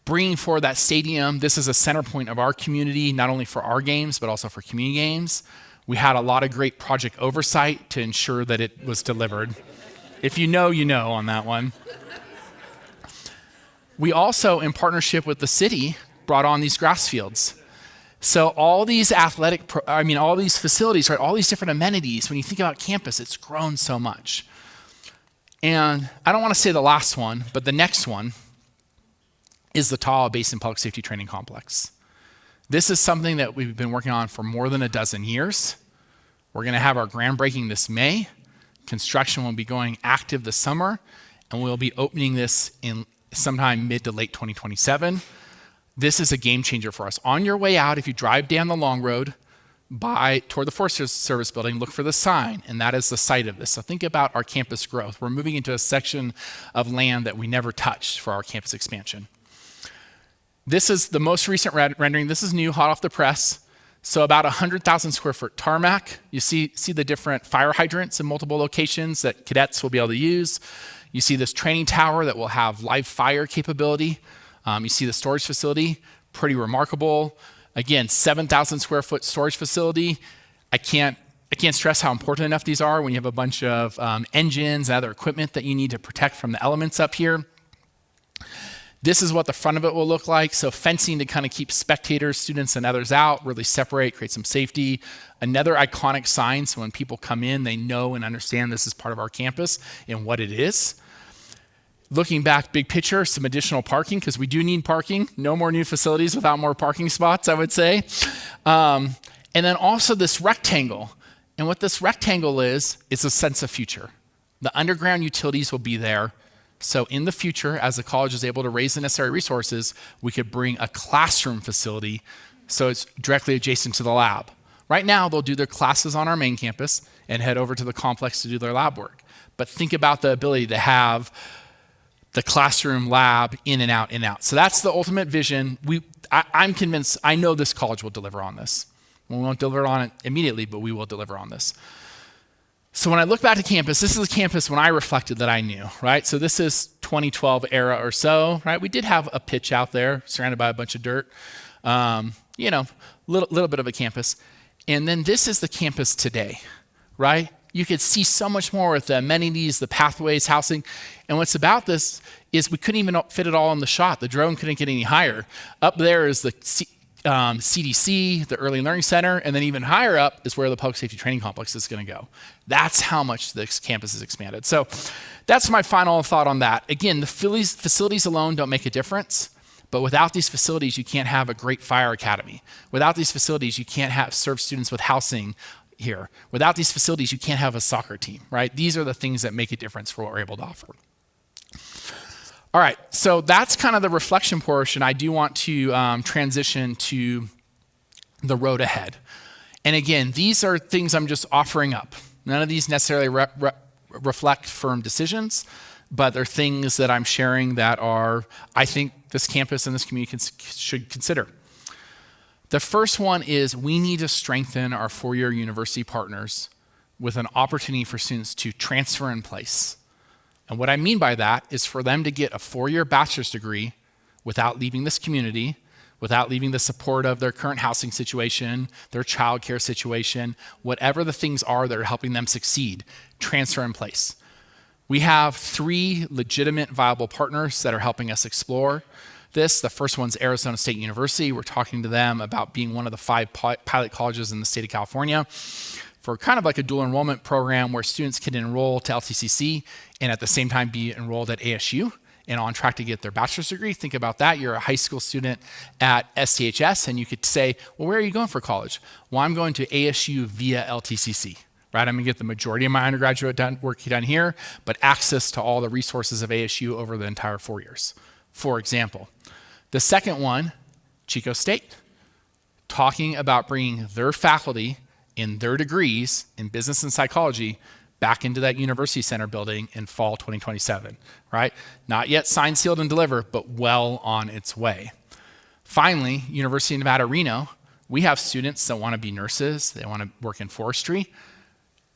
bringing forward that stadium. This is a center point of our community, not only for our games, but also for community games. We had a lot of great project oversight to ensure that it was delivered. If you know, you know on that one. We also, in partnership with the city, brought on these grass fields. So all these all these facilities, right, all these different amenities, when you think about campus, it's grown so much. And I don't want to say the last one, but the next one is the Tahoe Basin Public Safety Training Complex. This is something that we've been working on for more than a dozen years. We're going to have our groundbreaking this May. Construction will be going active this summer, and we'll be opening this in sometime mid to late 2027. This is a game changer for us. On your way out, if you drive down the long road toward the Forest Service building, look for the sign, and that is the site of this. So think about our campus growth. We're moving into a section of land that we never touched for our campus expansion. This is the most recent rendering. This is new, hot off the press. So about 100,000 square foot tarmac. You see the different fire hydrants in multiple locations that cadets will be able to use. You see this training tower that will have live fire capability. You see the storage facility, pretty remarkable. Again, 7,000 square foot storage facility. I can't stress how important enough these are when you have a bunch of engines and other equipment that you need to protect from the elements up here. This is what the front of it will look like. So fencing to kind of keep spectators, students, and others out, really separate, create some safety. Another iconic sign, so when people come in, they know and understand this is part of our campus and what it is. Looking back, big picture, some additional parking, because we do need parking. No more new facilities without more parking spots, I would say. And then also this rectangle. And what this rectangle is a sense of future. The underground utilities will be there. So in the future, as the college is able to raise the necessary resources, we could bring a classroom facility so it's directly adjacent to the lab. Right now, they'll do their classes on our main campus and head over to the complex to do their lab work. But think about the ability to have the classroom, lab, in and out, in and out. So that's the ultimate vision. I'm convinced, I know this college will deliver on this. We won't deliver on it immediately, but we will deliver on this. So when I look back to campus, this is the campus when I reflected that I knew, right? So this is 2012 era or so, right? We did have a pitch out there surrounded by a bunch of dirt, little bit of a campus. And then this is the campus today, right? You could see so much more with the amenities, the pathways, housing. And what's about this is we couldn't even fit it all in the shot. The drone couldn't get any higher. Up there is the CDC, the Early Learning Center, and then even higher up is where the Public Safety Training Complex is going to go. That's how much this campus has expanded. So that's my final thought on that. Again, the facilities alone don't make a difference, but without these facilities, you can't have a great fire academy. Without these facilities, you can't serve students with housing here. Without these facilities, you can't have a soccer team, right? These are the things that make a difference for what we're able to offer. All right, so that's kind of the reflection portion. I do want to transition to the road ahead. And again, these are things I'm just offering up. None of these necessarily reflect firm decisions, but they're things that I'm sharing that I think this campus and this community should consider. The first one is we need to strengthen our four-year university partners with an opportunity for students to transfer in place. And what I mean by that is for them to get a four-year bachelor's degree without leaving this community, without leaving the support of their current housing situation, their childcare situation, whatever the things are that are helping them succeed, transfer in place. We have 3 legitimate, viable partners that are helping us explore this. The first one's Arizona State University. We're talking to them about being one of the 5 pilot colleges in the state of California for kind of like a dual enrollment program where students can enroll to LTCC and at the same time be enrolled at ASU and on track to get their bachelor's degree. Think about that. You're a high school student at STHS and you could say, well, where are you going for college? Well, I'm going to ASU via LTCC, right? I'm gonna get the majority of my undergraduate work done here, but access to all the resources of ASU over the entire 4 years, for example. The second one, Chico State, talking about bringing their faculty in their degrees in business and psychology back into that university center building in fall 2027, right? Not yet signed, sealed, and delivered, but well on its way. Finally, University of Nevada, Reno, we have students that want to be nurses, they want to work in forestry.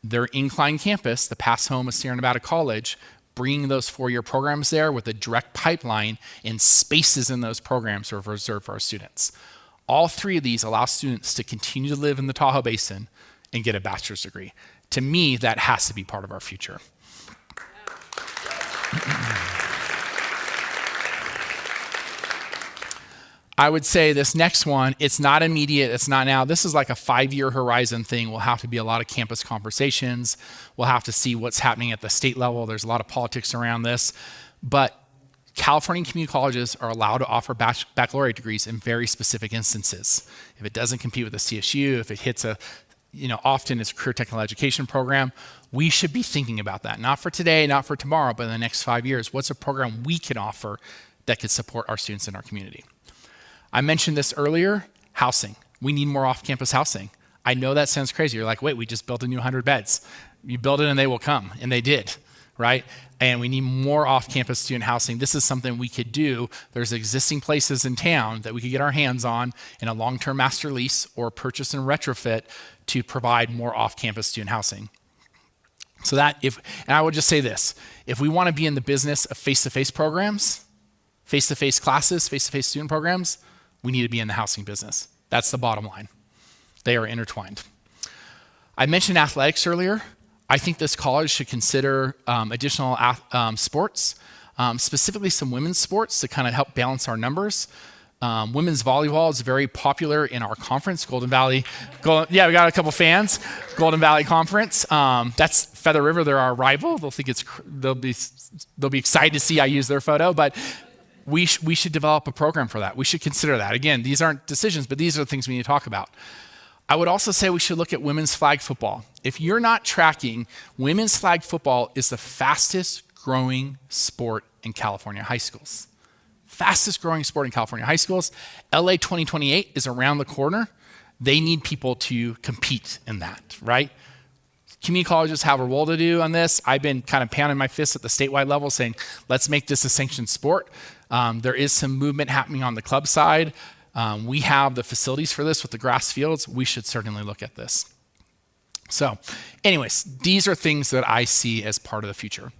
Their incline campus, the past home of Sierra Nevada College, bringing those 4-year programs there with a direct pipeline and spaces in those programs are reserved for our students. All 3 of these allow students to continue to live in the Tahoe Basin and get a bachelor's degree. To me, that has to be part of our future. I would say this next one, it's not immediate, it's not now. This is like a 5-year horizon thing. We'll have to be a lot of campus conversations. We'll have to see what's happening at the state level. There's a lot of politics around this. But California community colleges are allowed to offer baccalaureate degrees in very specific instances. If it doesn't compete with the CSU, if it hits often it's a career technical education program, we should be thinking about that. Not for today, not for tomorrow, but in the next 5 years. What's a program we can offer that could support our students in our community? I mentioned this earlier, housing. We need more off-campus housing. I know that sounds crazy. You're like, wait, we just built a new 100 beds. You build it and they will come, and they did, right? And we need more off-campus student housing. This is something we could do. There's existing places in town that we could get our hands on in a long-term master lease or purchase and retrofit to provide more off-campus student housing. So and I would just say this, if we want to be in the business of face-to-face programs, face-to-face classes, face-to-face student programs, we need to be in the housing business. That's the bottom line. They are intertwined. I mentioned athletics earlier. I think this college should consider additional sports, specifically some women's sports to kind of help balance our numbers. Women's volleyball is very popular in our conference, Golden Valley. Yeah, we got a couple fans, Golden Valley Conference. That's Feather River. They're our rival. They'll be excited to see I use their photo, but we should develop a program for that. We should consider that. Again, these aren't decisions, but these are the things we need to talk about. I would also say we should look at women's flag football. If you're not tracking, women's flag football is the fastest growing sport in California high schools. Fastest growing sport in California high schools. LA 2028 is around the corner. They need people to compete in that, right? Community colleges have a role to do on this. I've been kind of pounding my fist at the statewide level saying, let's make this a sanctioned sport. There is some movement happening on the club side. We have the facilities for this with the grass fields. We should certainly look at this. So anyways, these are things that I see as part of the future.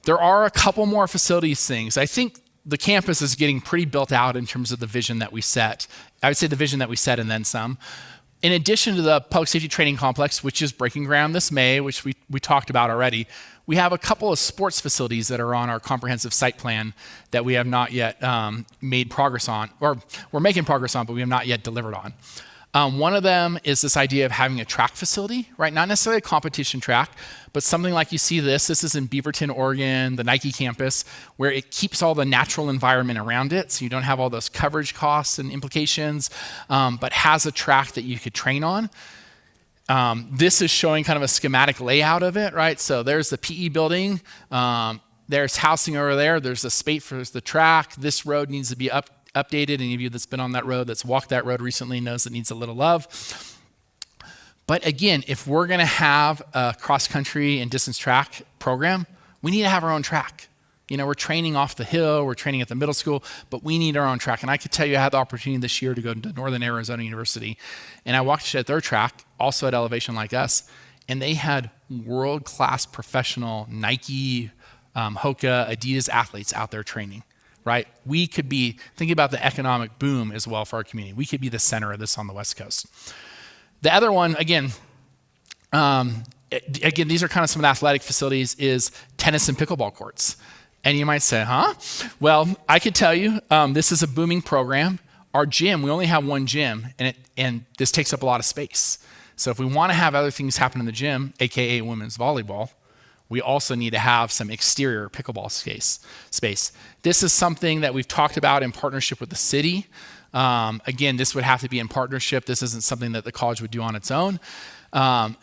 There are a couple more facilities things. I think the campus is getting pretty built out in terms of the vision that we set. I would say the vision that we set and then some. In addition to the public safety training complex, which is breaking ground this May, which we talked about already, we have a couple of sports facilities that are on our comprehensive site plan that we have not yet made progress on, or we're making progress on, but we have not yet delivered on. One of them is this idea of having a track facility, right? Not necessarily a competition track, but something like you see this. This is in Beaverton, Oregon, the Nike campus, where it keeps all the natural environment around it, so you don't have all those coverage costs and implications, but has a track that you could train on. This is showing kind of a schematic layout of it, right? So there's the PE building. There's housing over there. There's a space for the track. This road needs to be updated. Any of you that's been on that road, that's walked that road recently knows it needs a little love. But again, if we're going to have a cross-country and distance track program, we need to have our own track. You know, we're training off the hill, we're training at the middle school, but we need our own track. And I could tell you I had the opportunity this year to go to Northern Arizona University, and I walked at their track, also at elevation like us, and they had world-class professional Nike, HOKA, Adidas athletes out there training, right? We could be thinking about the economic boom as well for our community. We could be the center of this on the West Coast. The other one, again, these are kind of some of the athletic facilities, is tennis and pickleball courts. And you might say, huh? Well, I could tell you, this is a booming program. Our gym, we only have one gym, and this takes up a lot of space. So if we want to have other things happen in the gym, AKA women's volleyball, we also need to have some exterior pickleball space. This is something that we've talked about in partnership with the city. Again, this would have to be in partnership. This isn't something that the college would do on its own.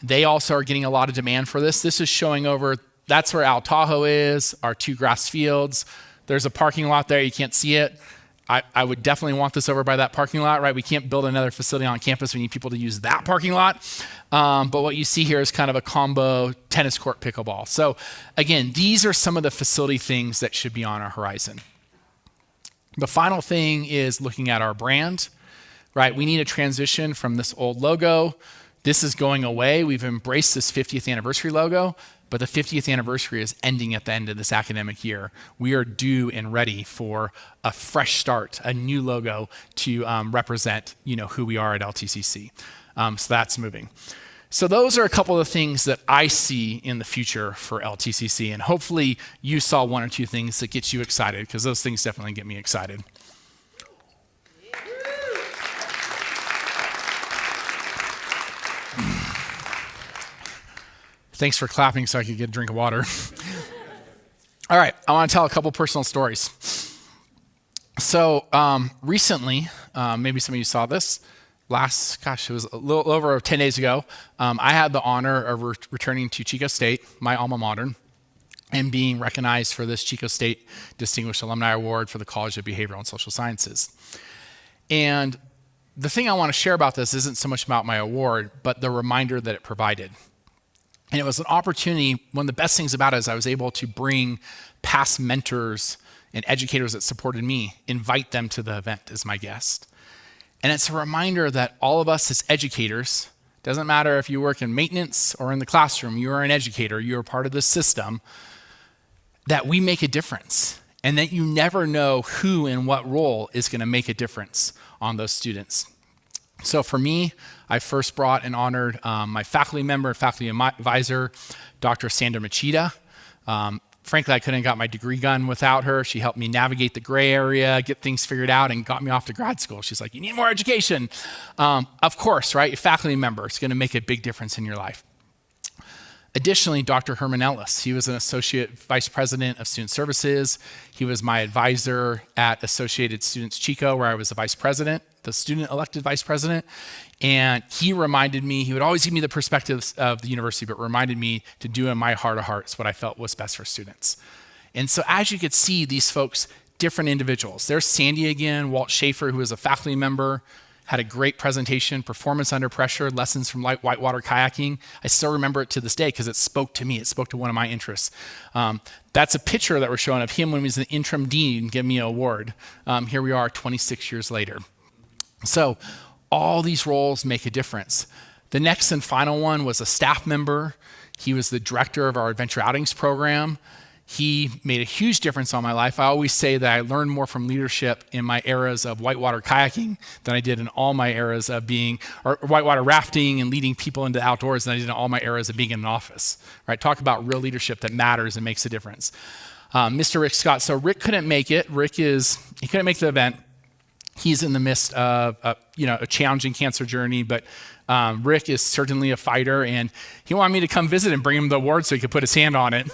They also are getting a lot of demand for this. This is showing over, that's where Al Tahoe is, our 2 grass fields. There's a parking lot there, you can't see it. I would definitely want this over by that parking lot, right? We can't build another facility on campus. We need people to use that parking lot. But what you see here is kind of a combo tennis court pickleball. So again, these are some of the facility things that should be on our horizon. The final thing is looking at our brand, right? We need a transition from this old logo. This is going away. We've embraced this 50th anniversary logo, but the 50th anniversary is ending at the end of this academic year. We are due and ready for a fresh start, a new logo to represent, who we are at LTCC. So that's moving. So those are a couple of the things that I see in the future for LTCC, and hopefully you saw one or two things that get you excited, because those things definitely get me excited. Thanks for clapping so I could get a drink of water. All right, I want to tell a couple personal stories. So recently, maybe some of you saw this, it was a little over 10 days ago, I had the honor of returning to Chico State, my alma mater, and being recognized for this Chico State Distinguished Alumni Award for the College of Behavioral and Social Sciences. And the thing I want to share about this isn't so much about my award, but the reminder that it provided. And it was an opportunity. One of the best things about it is I was able to bring past mentors and educators that supported me, invite them to the event as my guest. And it's a reminder that all of us as educators, doesn't matter if you work in maintenance or in the classroom, you are an educator, you are part of the system, that we make a difference. And that you never know who and what role is going to make a difference on those students. So for me, I first brought and honored my faculty member, faculty advisor, Dr. Sandra Machida. Frankly, I couldn't have got my degree done without her. She helped me navigate the gray area, get things figured out, and got me off to grad school. She's like, you need more education. Of course, right? Your faculty member is going to make a big difference in your life. Additionally, Dr. Herman Ellis, he was an associate vice president of student services. He was my advisor at Associated Students Chico, where I was the vice president, the student elected vice president. And he reminded me, he would always give me the perspectives of the university, but reminded me to do in my heart of hearts what I felt was best for students. And so as you could see, these folks, different individuals. There's Sandy again, Walt Schaefer, who was a faculty member, had a great presentation, Performance Under Pressure, Lessons from Whitewater Kayaking. I still remember it to this day because it spoke to me. It spoke to one of my interests. That's a picture that we're showing of him when he was an interim dean giving me an award. Here we are 26 years later. So all these roles make a difference. The next and final one was a staff member. He was the director of our Adventure Outings program. He made a huge difference on my life. I always say that I learned more from leadership in my eras of whitewater kayaking than I did in all my eras of or whitewater rafting and leading people into the outdoors than I did in all my eras of being in an office. Right? Talk about real leadership that matters and makes a difference. Mr. Rick Scott. So Rick couldn't make it. He couldn't make the event. He's in the midst of a challenging cancer journey, but Rick is certainly a fighter, and he wanted me to come visit and bring him the award so he could put his hand on it.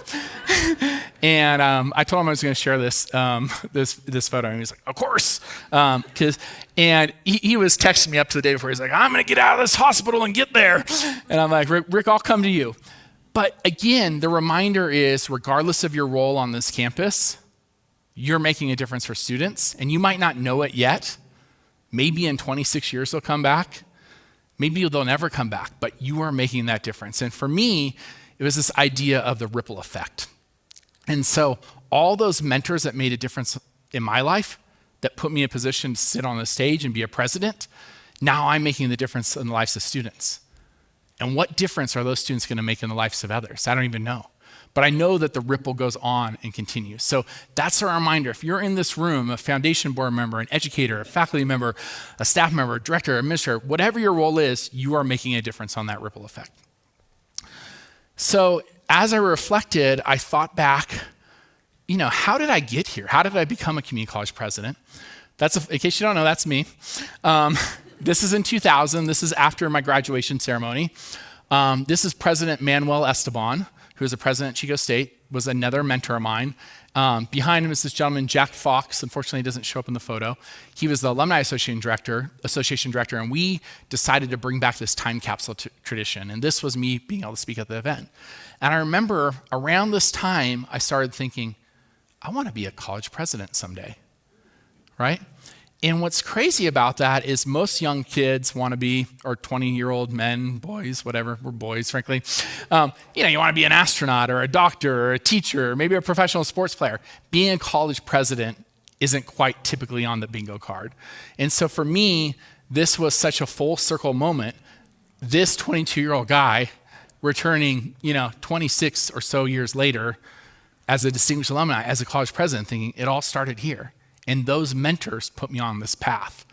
And I told him I was going to share this photo, and he was like, "Of course," and he was texting me up to the day before. He's like, "I'm going to get out of this hospital and get there," and I'm like, "Rick, I'll come to you." But again, the reminder is, regardless of your role on this campus, you're making a difference for students, and you might not know it yet. Maybe in 26 years they'll come back. Maybe they'll never come back, but you are making that difference. And for me, it was this idea of the ripple effect. And so all those mentors that made a difference in my life, that put me in a position to sit on the stage and be a president, now I'm making the difference in the lives of students. And what difference are those students going to make in the lives of others? I don't even know. But I know that the ripple goes on and continues. So that's a reminder. If you're in this room, a foundation board member, an educator, a faculty member, a staff member, a director, administrator, whatever your role is, you are making a difference on that ripple effect. So as I reflected, I thought back, how did I get here? How did I become a community college president? In case you don't know, that's me. This is in 2000. This is after my graduation ceremony. This is President Manuel Esteban, who was the president at Chico State, was another mentor of mine. Behind him is this gentleman, Jack Fox. Unfortunately, he doesn't show up in the photo. He was the Alumni Association director, and we decided to bring back this time capsule tradition. And this was me being able to speak at the event. And I remember around this time, I started thinking, I want to be a college president someday, right? And what's crazy about that is most young kids want to be, or 20-year-old men, boys, whatever, we're boys, frankly. You want to be an astronaut or a doctor or a teacher or maybe a professional sports player. Being a college president isn't quite typically on the bingo card. And so for me, this was such a full circle moment. This 22-year-old guy returning, 26 or so years later as a distinguished alumni, as a college president, thinking it all started here. And those mentors put me on this path.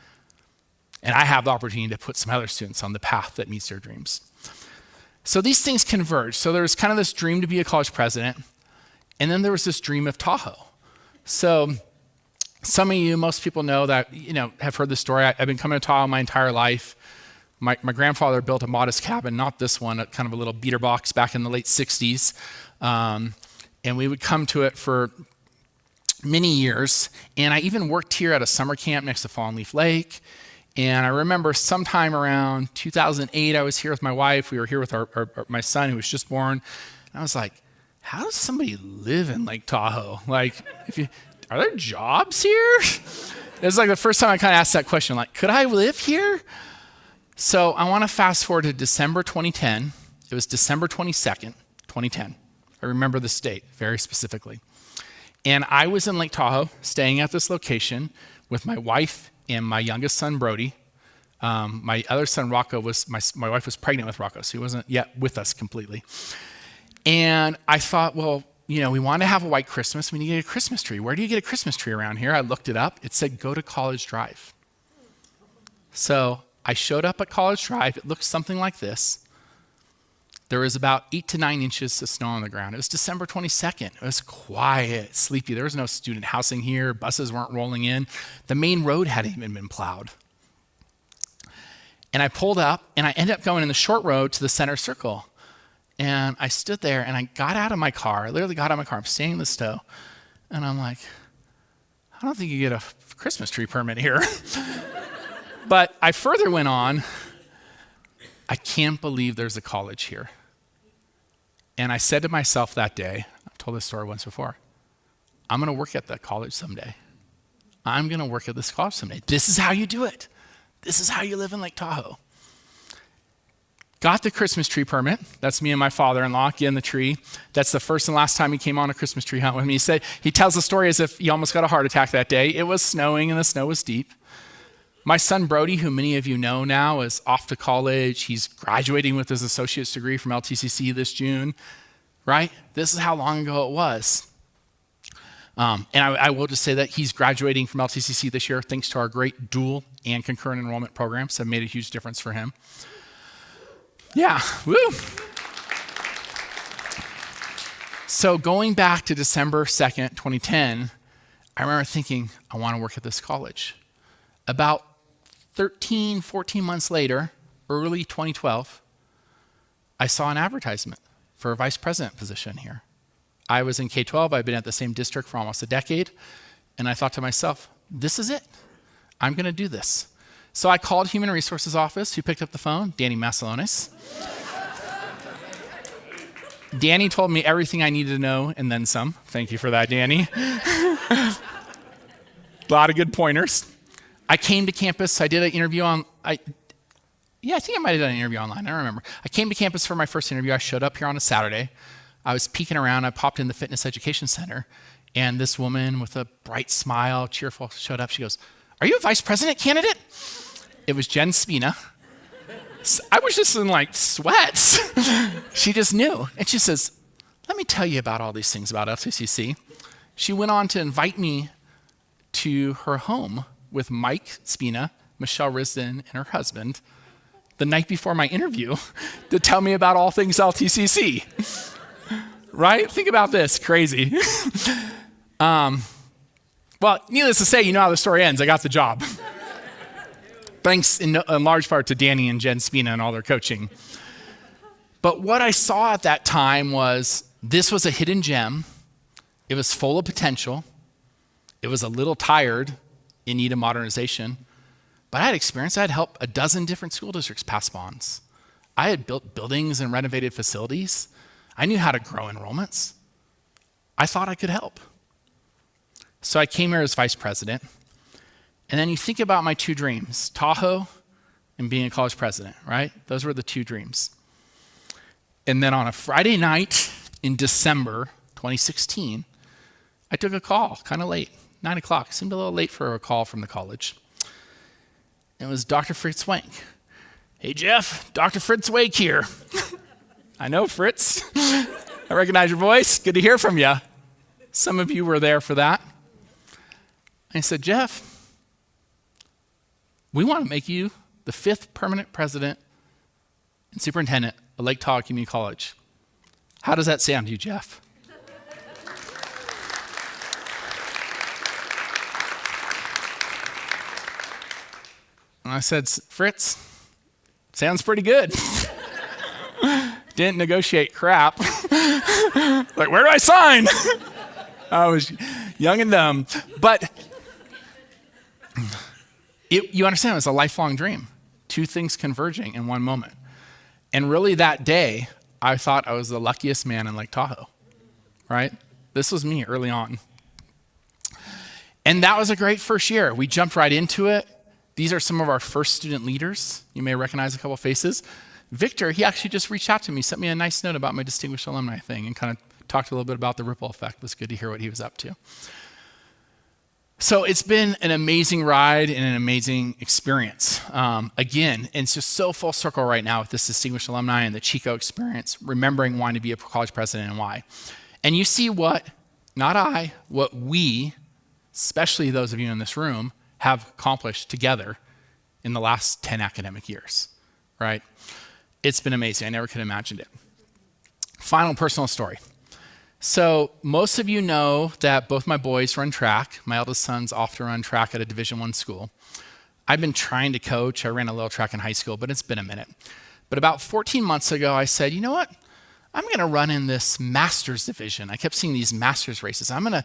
And I have the opportunity to put some other students on the path that meets their dreams. So these things converge. So there's kind of this dream to be a college president, and then there was this dream of Tahoe. So some of you, most people know that, have heard the story. I've been coming to Tahoe my entire life. My grandfather built a modest cabin, not this one, kind of a little beater box back in the late 60s. And we would come to it for many years, and I even worked here at a summer camp next to Fallen Leaf Lake. And I remember sometime around 2008, I was here with my wife. We were here with my son, who was just born. And I was like, how does somebody live in Lake Tahoe? Like, are there jobs here? It was like the first time I kind of asked that question, like, could I live here? So I want to fast forward to December 2010. It was December 22nd, 2010. I remember this date very specifically. And I was in Lake Tahoe, staying at this location with my wife and my youngest son, Brody. My other son, Rocco, my wife was pregnant with Rocco, so he wasn't yet with us completely. And I thought, well, we want to have a white Christmas. We need to get a Christmas tree. Where do you get a Christmas tree around here? I looked it up. It said, go to College Drive. So I showed up at College Drive. It looked something like this. There was about 8 to 9 inches of snow on the ground. It was December 22nd. It was quiet, sleepy. There was no student housing here. Buses weren't rolling in. The main road hadn't even been plowed. And I pulled up, and I ended up going in the short road to the center circle. And I stood there, and I got out of my car. I literally got out of my car. I'm standing in the snow. And I'm like, I don't think you get a Christmas tree permit here. But I further went on. I can't believe there's a college here. And I said to myself that day, I've told this story once before, I'm going to work at that college someday. I'm going to work at this college someday. This is how you do it. This is how you live in Lake Tahoe. Got the Christmas tree permit. That's me and my father-in-law getting the tree. That's the first and last time he came on a Christmas tree hunt with me. He tells the story as if he almost got a heart attack that day. It was snowing and the snow was deep. My son Brody, who many of you know now, is off to college. He's graduating with his associate's degree from LTCC this June, right? This is how long ago it was. And I will just say that he's graduating from LTCC this year thanks to our great dual and concurrent enrollment programs that made a huge difference for him. Yeah, woo. So going back to December 2nd, 2010, I remember thinking, I want to work at this college. About 13, 14 months later, early 2012, I saw an advertisement for a vice president position here. I was in K-12. I've been at the same district for almost a decade. And I thought to myself, this is it. I'm going to do this. So I called Human Resources Office. Who picked up the phone? Danny Masalonis. Danny told me everything I needed to know and then some. Thank you for that, Danny. A lot of good pointers. I came to campus. I did an interview I think I might have done an interview online. I don't remember. I came to campus for my first interview. I showed up here on a Saturday. I was peeking around. I popped in the Fitness Education Center, and this woman with a bright smile, cheerful, showed up. She goes, "Are you a vice president candidate?" It was Jen Spina. I was just in like sweats. She just knew. And she says, "Let me tell you about all these things about LTCC." She went on to invite me to her home with Mike Spina, Michelle Risden, and her husband the night before my interview to tell me about all things LTCC. Right? Think about this. Crazy. Well, needless to say, you know how the story ends. I got the job. Thanks in large part to Danny and Jen Spina and all their coaching. But what I saw at that time was this was a hidden gem. It was full of potential. It was a little tired, in need of modernization. But I had experience. I had helped a dozen different school districts pass bonds. I had built buildings and renovated facilities. I knew how to grow enrollments. I thought I could help. So I came here as vice president. And then you think about my two dreams, Tahoe and being a college president, right? Those were the two dreams. And then on a Friday night in December 2016, I took a call, kind of late, 9 o'clock. Seemed a little late for a call from the college. It was Dr. Fritz Wank. "Hey, Jeff, Dr. Fritz Wank here." I know, Fritz. I recognize your voice. Good to hear from you. Some of you were there for that. I said, "Jeff, we want to make you the 5th permanent president and superintendent of Lake Tahoe Community College. How does that sound to you, Jeff?" And I said, "Fritz, sounds pretty good." Didn't negotiate crap. Like, where do I sign? I was young and dumb. But you understand, it was a lifelong dream. Two things converging in one moment. And really that day, I thought I was the luckiest man in Lake Tahoe, right? This was me early on. And that was a great first year. We jumped right into it. These are some of our first student leaders. You may recognize a couple faces. Victor, he actually just reached out to me, sent me a nice note about my distinguished alumni thing and kind of talked a little bit about the ripple effect. It was good to hear what he was up to. So it's been an amazing ride and an amazing experience. Again, and it's just so full circle right now with this distinguished alumni and the Chico experience, remembering wanting to be a college president and why. And you see what we, especially those of you in this room, have accomplished together in the last 10 academic years, right? It's been amazing. I never could have imagined it. Final personal story. So most of you know that both my boys run track. My eldest son's off to run track at a Division I school. I've been trying to coach. I ran a little track in high school, but it's been a minute. But about 14 months ago, I said, you know what? I'm going to run in this masters division. I kept seeing these masters races. I'm going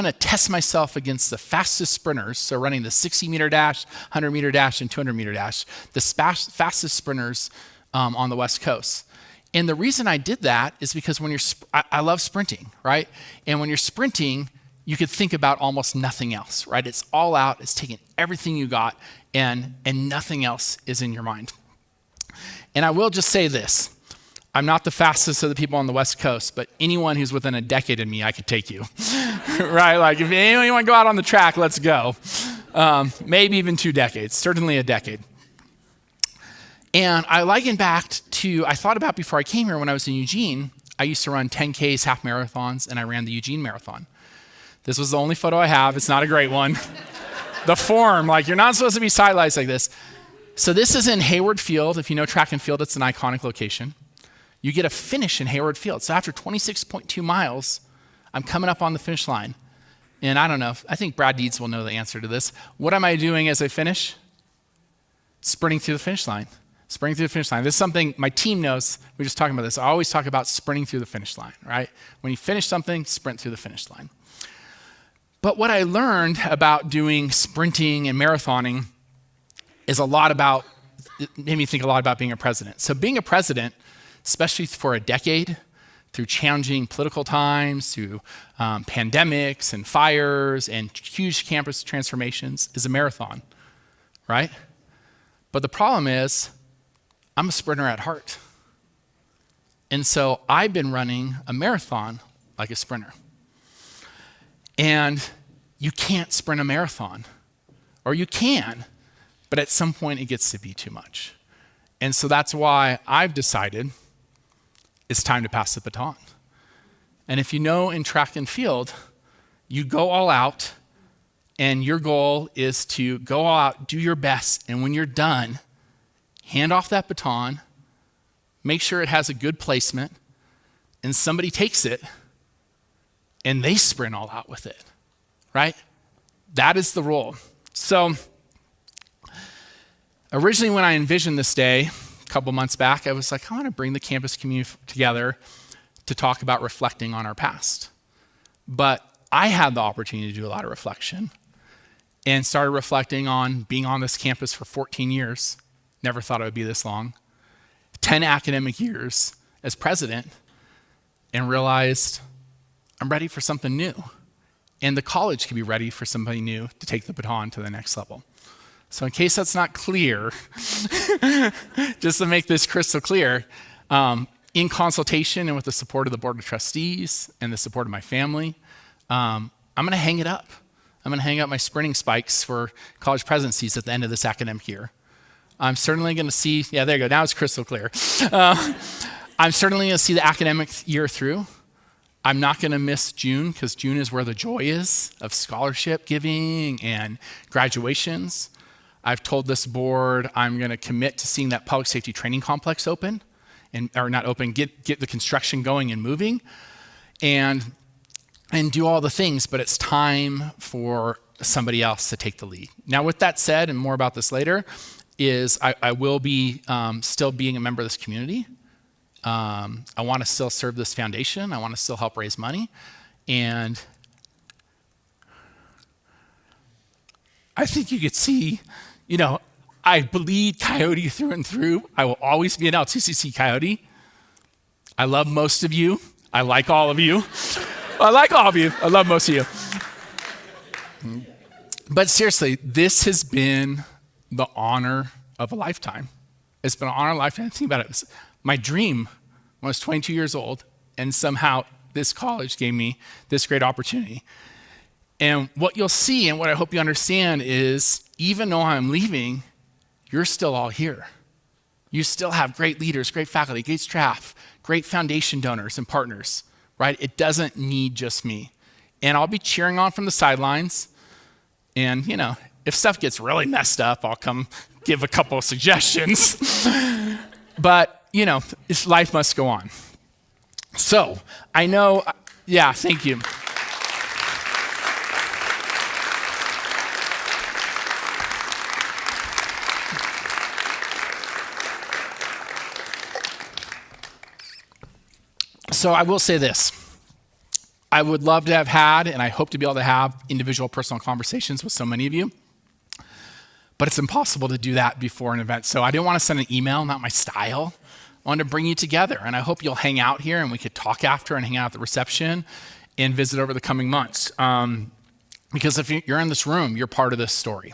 to test myself against the fastest sprinters, so running the 60-meter dash, 100-meter dash, and 200-meter dash, the fastest sprinters on the West Coast. And the reason I did that is because when I love sprinting, right? And when you're sprinting, you could think about almost nothing else, right? It's all out, it's taking everything you got, and nothing else is in your mind. And I will just say this, I'm not the fastest of the people on the West Coast, but anyone who's within a decade of me, I could take you, right? Like if anyone want to go out on the track, let's go. Maybe even 2 decades, certainly a decade. And I liken back to, I thought about before I came here when I was in Eugene, I used to run 10Ks, half marathons, and I ran the Eugene Marathon. This was the only photo I have. It's not a great one. The form, like you're not supposed to be sidelights like this. So this is in Hayward Field. If you know track and field, it's an iconic location. You get a finish in Hayward Field. So after 26.2 miles, I'm coming up on the finish line. And I don't know, I think Brad Deeds will know the answer to this. What am I doing as I finish? Sprinting through the finish line. Sprinting through the finish line. This is something my team knows. We were just talking about this. I always talk about sprinting through the finish line, right? When you finish something, sprint through the finish line. But what I learned about doing sprinting and marathoning is it made me think a lot about being a president. So being a president, especially for a decade, through challenging political times, through pandemics and fires and huge campus transformations, is a marathon, right? But the problem is, I'm a sprinter at heart. And so I've been running a marathon like a sprinter. And you can't sprint a marathon, or you can, but at some point it gets to be too much. And so that's why I've decided it's time to pass the baton. And if you know in track and field, you go all out, and your goal is to go all out, do your best, and when you're done, hand off that baton, make sure it has a good placement, and somebody takes it, and they sprint all out with it, right? That is the role. So originally when I envisioned this day, a couple months back, I was like, I want to bring the campus community together to talk about reflecting on our past. But I had the opportunity to do a lot of reflection and started reflecting on being on this campus for 14 years. Never thought it would be this long. 10 academic years as president, and realized I'm ready for something new. And the college can be ready for somebody new to take the baton to the next level. So in case that's not clear, just to make this crystal clear, in consultation and with the support of the Board of Trustees and the support of my family, I'm gonna hang it up. I'm gonna hang up my sprinting spikes for college presidencies at the end of this academic year. I'm certainly gonna see, yeah, there you go, now it's crystal clear. I'm certainly gonna see the academic year through. I'm not gonna miss June, because June is where the joy is of scholarship giving and graduations. I've told this board I'm gonna commit to seeing that public safety training complex open, or not open, get the construction going and moving, and do all the things, but it's time for somebody else to take the lead. Now with that said, and more about this later, is I will be still being a member of this community. I want to still serve this foundation. I want to still help raise money. And I think you could see, I bleed Coyote through and through. I will always be an LTCC Coyote. I love most of you. I like all of you. I like all of you. I love most of you. But seriously, this has been the honor of a lifetime. It's been an honor of a lifetime. Think about it. It was my dream when I was 22 years old, and somehow this college gave me this great opportunity. And what you'll see, and what I hope you understand, is even though I'm leaving, you're still all here. You still have great leaders, great faculty, great staff, great foundation donors and partners, right? It doesn't need just me. And I'll be cheering on from the sidelines. And, if stuff gets really messed up, I'll come give a couple of suggestions. But, life must go on. So I know, yeah, thank you. So I will say this. I would love to have had, and I hope to be able to have, individual personal conversations with so many of you, but it's impossible to do that before an event. So I didn't want to send an email, not my style. I wanted to bring you together, and I hope you'll hang out here and we could talk after and hang out at the reception and visit over the coming months. Because if you're in this room, you're part of this story.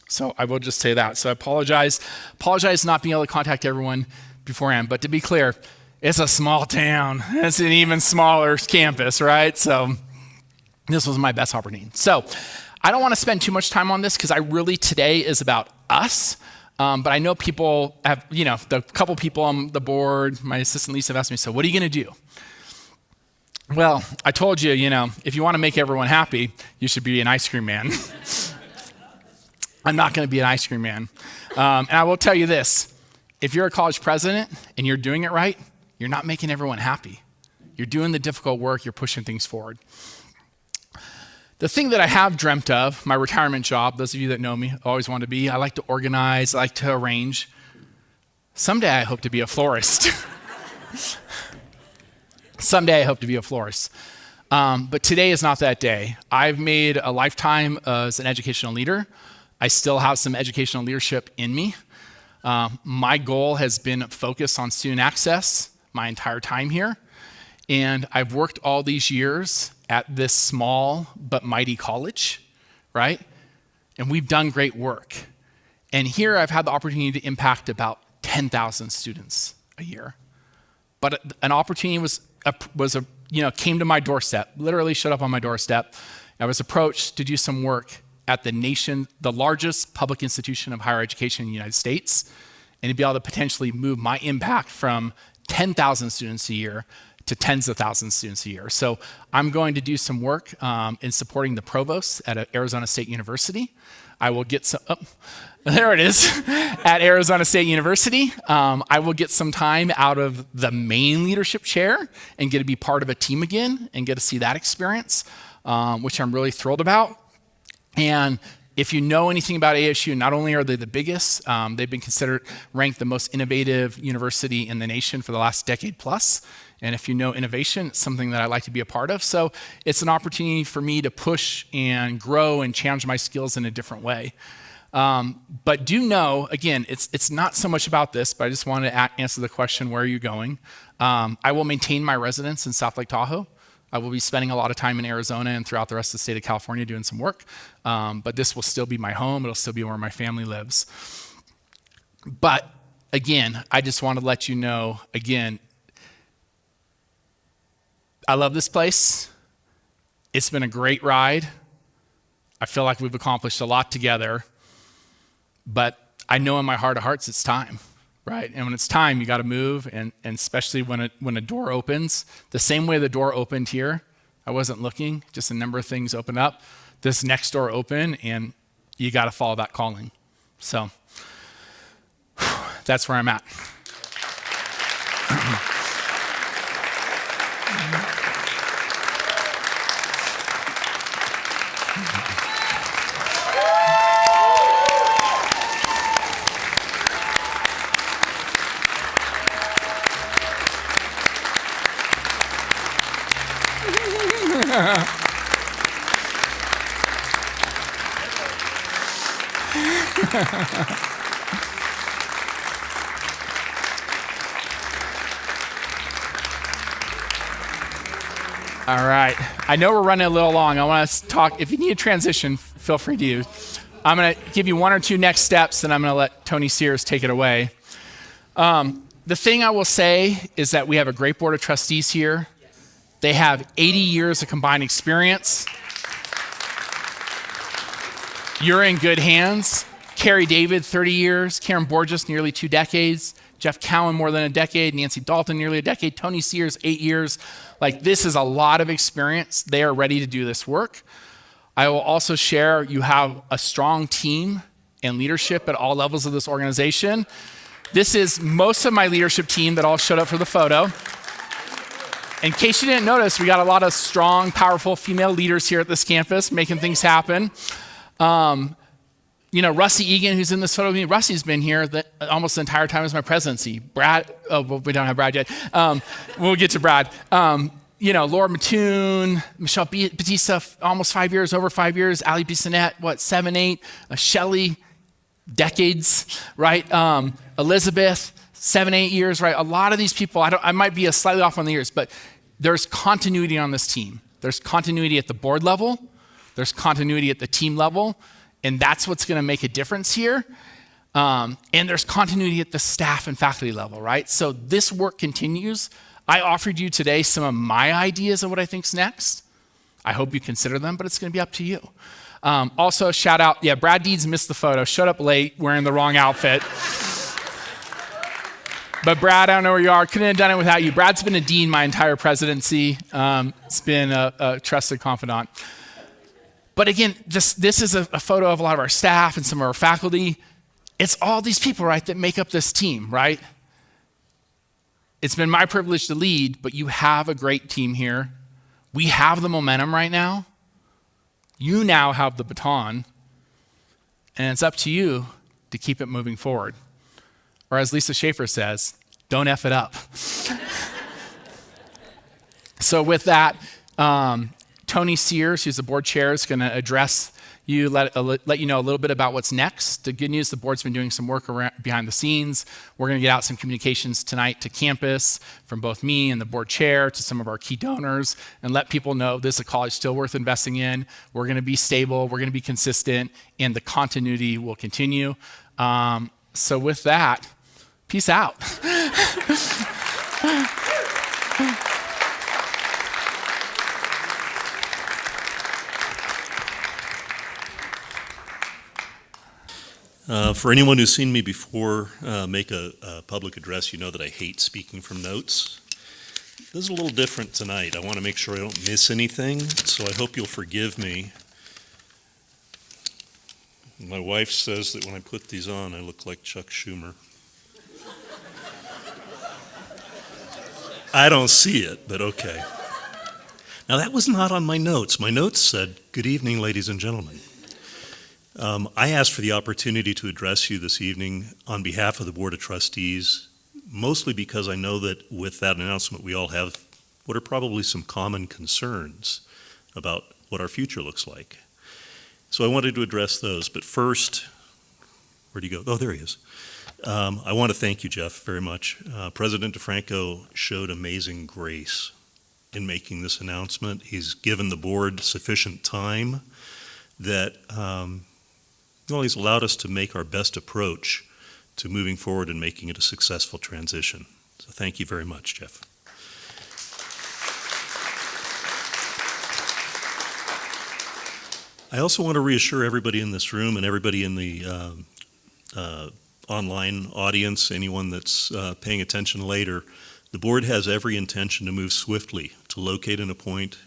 So I will just say that. So I apologize not being able to contact everyone beforehand. But to be clear, it's a small town. It's an even smaller campus, right? So this was my best opportunity. So I don't want to spend too much time on this because today is about us. But I know people have, the couple people on the board, my assistant Lisa have asked me, so what are you going to do? Well, I told you, if you want to make everyone happy, you should be an ice cream man. I'm not going to be an ice cream man. And I will tell you this, if you're a college president and you're doing it right, you're not making everyone happy. You're doing the difficult work, you're pushing things forward. The thing that I have dreamt of, my retirement job, those of you that know me, always want to be, I like to organize, I like to arrange. Someday I hope to be a florist. Someday I hope to be a florist. But today is not that day. I've made a lifetime as an educational leader. I still have some educational leadership in me. My goal has been focused on student access my entire time here. And I've worked all these years at this small but mighty college, right? And we've done great work. And here I've had the opportunity to impact about 10,000 students a year. But an opportunity came to my doorstep, literally showed up on my doorstep. I was approached to do some work at the largest public institution of higher education in the United States, and to be able to potentially move my impact from 10,000 students a year to tens of thousands of students a year. So I'm going to do some work in supporting the provost at Arizona State University. I will get some, there it is, at Arizona State University. I will get some time out of the main leadership chair and get to be part of a team again and get to see that experience, which I'm really thrilled about. And if you know anything about ASU, not only are they the biggest, they've been ranked the most innovative university in the nation for the last decade plus. And if you know innovation, it's something that I like to be a part of. So it's an opportunity for me to push and grow and challenge my skills in a different way. But do know, again, it's not so much about this, but I just want to answer the question, where are you going? I will maintain my residence in South Lake Tahoe. I will be spending a lot of time in Arizona and throughout the rest of the state of California doing some work. But this will still be my home. It'll still be where my family lives. But again, I just want to let you know, again, I love this place. It's been a great ride. I feel like we've accomplished a lot together. But I know in my heart of hearts it's time, right? And when it's time, you got to move, and especially when a door opens, the same way the door opened here, I wasn't looking, just a number of things opened up. This next door opened, and you got to follow that calling. So that's where I'm at. All right. I know we're running a little long. I want to talk. If you need a transition, feel free to use. I'm going to give you one or two next steps, and I'm going to let Tony Sears take it away. The thing I will say is that we have a great board of trustees here. They have 80 years of combined experience. You're in good hands. Carrie David, 30 years. Karen Borges, nearly 2 decades. Jeff Cowen, more than a decade. Nancy Dalton, nearly a decade. Tony Sears, 8 years. This is a lot of experience. They are ready to do this work. I will also share, you have a strong team and leadership at all levels of this organization. This is most of my leadership team that all showed up for the photo. In case you didn't notice, we got a lot of strong, powerful female leaders here at this campus making things happen. Rusty Egan, who's in this photo with me, Rusty's been here almost the entire time as my presidency. Brad, we don't have Brad yet. We'll get to Brad. Laura Mattoon, Michelle Batista, almost 5 years, over 5 years. Ali Bissonette, 7, 8. Shelley, decades, right? Elizabeth, 7, 8 years, right? A lot of these people, I might be slightly off on the years, but there's continuity on this team. There's continuity at the board level. There's continuity at the team level. And that's what's going to make a difference here. And there's continuity at the staff and faculty level, right? So this work continues. I offered you today some of my ideas of what I think's next. I hope you consider them, but it's going to be up to you. Also, shout out, Brad Deeds missed the photo. Showed up late wearing the wrong outfit. But Brad, I don't know where you are. Couldn't have done it without you. Brad's been a dean my entire presidency. It's been a trusted confidant. But again, this is a photo of a lot of our staff and some of our faculty. It's all these people, right, that make up this team, right? It's been my privilege to lead, but you have a great team here. We have the momentum right now. You now have the baton, and it's up to you to keep it moving forward. Or as Lisa Schaefer says, don't F it up. So with that, Tony Sears, who's the board chair, is going to address you, let you know a little bit about what's next. The good news, the board's been doing some work behind the scenes. We're going to get out some communications tonight to campus from both me and the board chair to some of our key donors and let people know this is a college still worth investing in. We're going to be stable, we're going to be consistent, and the continuity will continue. So with that, peace out. For anyone who's seen me before make a public address, you know that I hate speaking from notes. This is a little different tonight. I want to make sure I don't miss anything, so I hope you'll forgive me. My wife says that when I put these on, I look like Chuck Schumer. I don't see it, but okay. Now that was not on my notes. My notes said, "Good evening, ladies and gentlemen." I asked for the opportunity to address you this evening on behalf of the Board of Trustees, mostly because I know that with that announcement we all have what are probably some common concerns about what our future looks like. So I wanted to address those, but first, where'd he go? Oh, there he is. I want to thank you, Jeff, very much. President DeFranco showed amazing grace in making this announcement. He's given the board sufficient time that he's allowed us to make our best approach to moving forward and making it a successful transition. So thank you very much, Jeff. I also want to reassure everybody in this room and everybody in the online audience, anyone that's paying attention later, the board has every intention to move swiftly to locate and appoint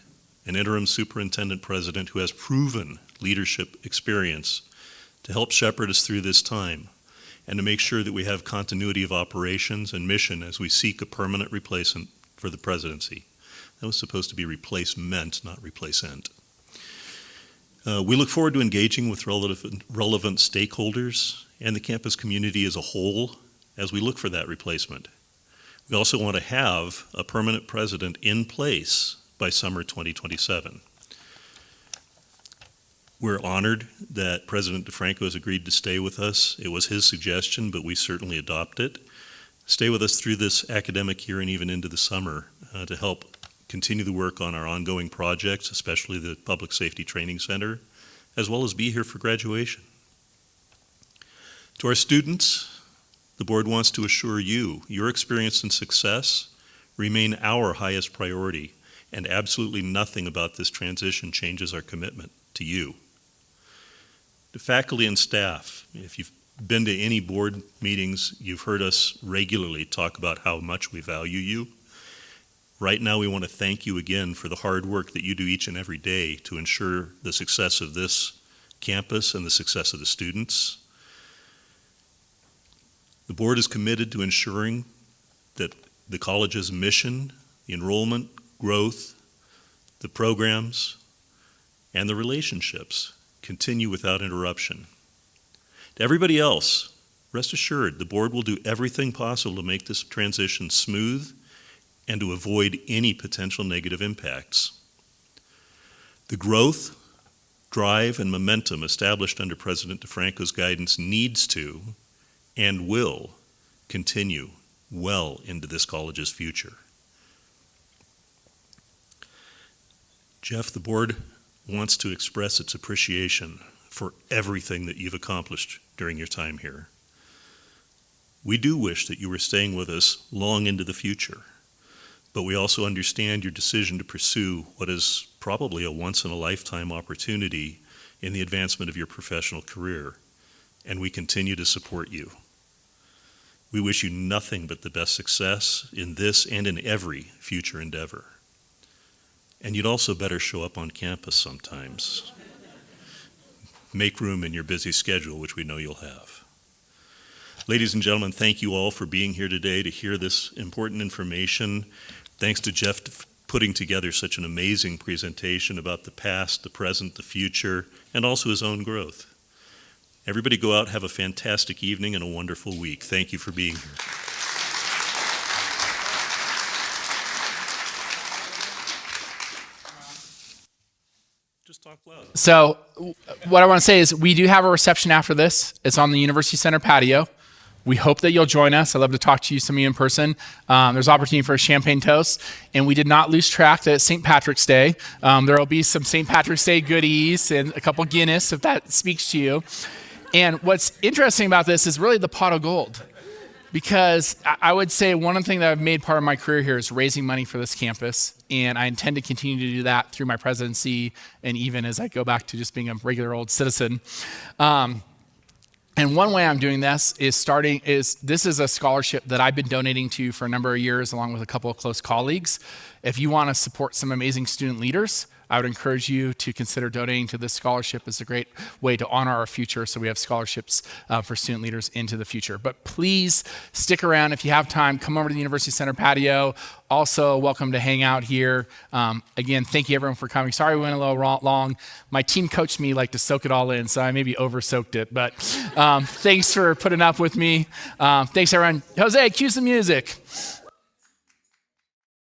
an interim superintendent president who has proven leadership experience to help shepherd us through this time and to make sure that we have continuity of operations and mission as we seek a permanent replacement for the presidency. That was supposed to be replacement, not replacement. We look forward to engaging with relevant stakeholders and the campus community as a whole as we look for that replacement. We also want to have a permanent president in place by summer 2027. We're honored that President DeFranco has agreed to stay with us. It was his suggestion, but we certainly adopt it. Stay with us through this academic year and even into the summer to help continue the work on our ongoing projects, especially the Public Safety Training Center, as well as be here for graduation. To our students, the board wants to assure you your experience and success remain our highest priority, and absolutely nothing about this transition changes our commitment to you. To faculty and staff, if you've been to any board meetings, you've heard us regularly talk about how much we value you. Right now, we want to thank you again for the hard work that you do each and every day to ensure the success of this campus and the success of the students. The board is committed to ensuring that the college's mission, the enrollment, growth, the programs, and the relationships continue without interruption. To everybody else, rest assured the board will do everything possible to make this transition smooth and to avoid any potential negative impacts. The growth, drive, and momentum established under President DeFranco's guidance needs to and will continue well into this college's future. Jeff, the board wants to express its appreciation for everything that you've accomplished during your time here. We do wish that you were staying with us long into the future, but we also understand your decision to pursue what is probably a once-in-a-lifetime opportunity in the advancement of your professional career, and we continue to support you. We wish you nothing but the best success in this and in every future endeavor. And you'd also better show up on campus sometimes. Make room in your busy schedule, which we know you'll have. Ladies and gentlemen, thank you all for being here today to hear this important information. Thanks to Jeff for putting together such an amazing presentation about the past, the present, the future, and also his own growth. Everybody go out, have a fantastic evening and a wonderful week. Thank you for being here. Just talk loud. So what I want to say is we do have a reception after this. It's on the University Center patio. We hope that you'll join us. I'd love to talk to you, some of you in person. There's opportunity for a champagne toast. And we did not lose track that it's St. Patrick's Day. There will be some St. Patrick's Day goodies and a couple Guinness, if that speaks to you. And what's interesting about this is really the pot of gold. Because I would say one of the things that I've made part of my career here is raising money for this campus. And I intend to continue to do that through my presidency and even as I go back to just being a regular old citizen. And one way I'm doing this is this is a scholarship that I've been donating to for a number of years along with a couple of close colleagues. If you want to support some amazing student leaders, I would encourage you to consider donating to this scholarship. It's a great way to honor our future, so we have scholarships for student leaders into the future. But please stick around. If you have time, come over to the University Center patio. Also, welcome to hang out here. Again, thank you everyone for coming. Sorry we went a little long. My team coached me to soak it all in, so I maybe over-soaked it. But thanks for putting up with me. Thanks everyone. Jose, cue some music.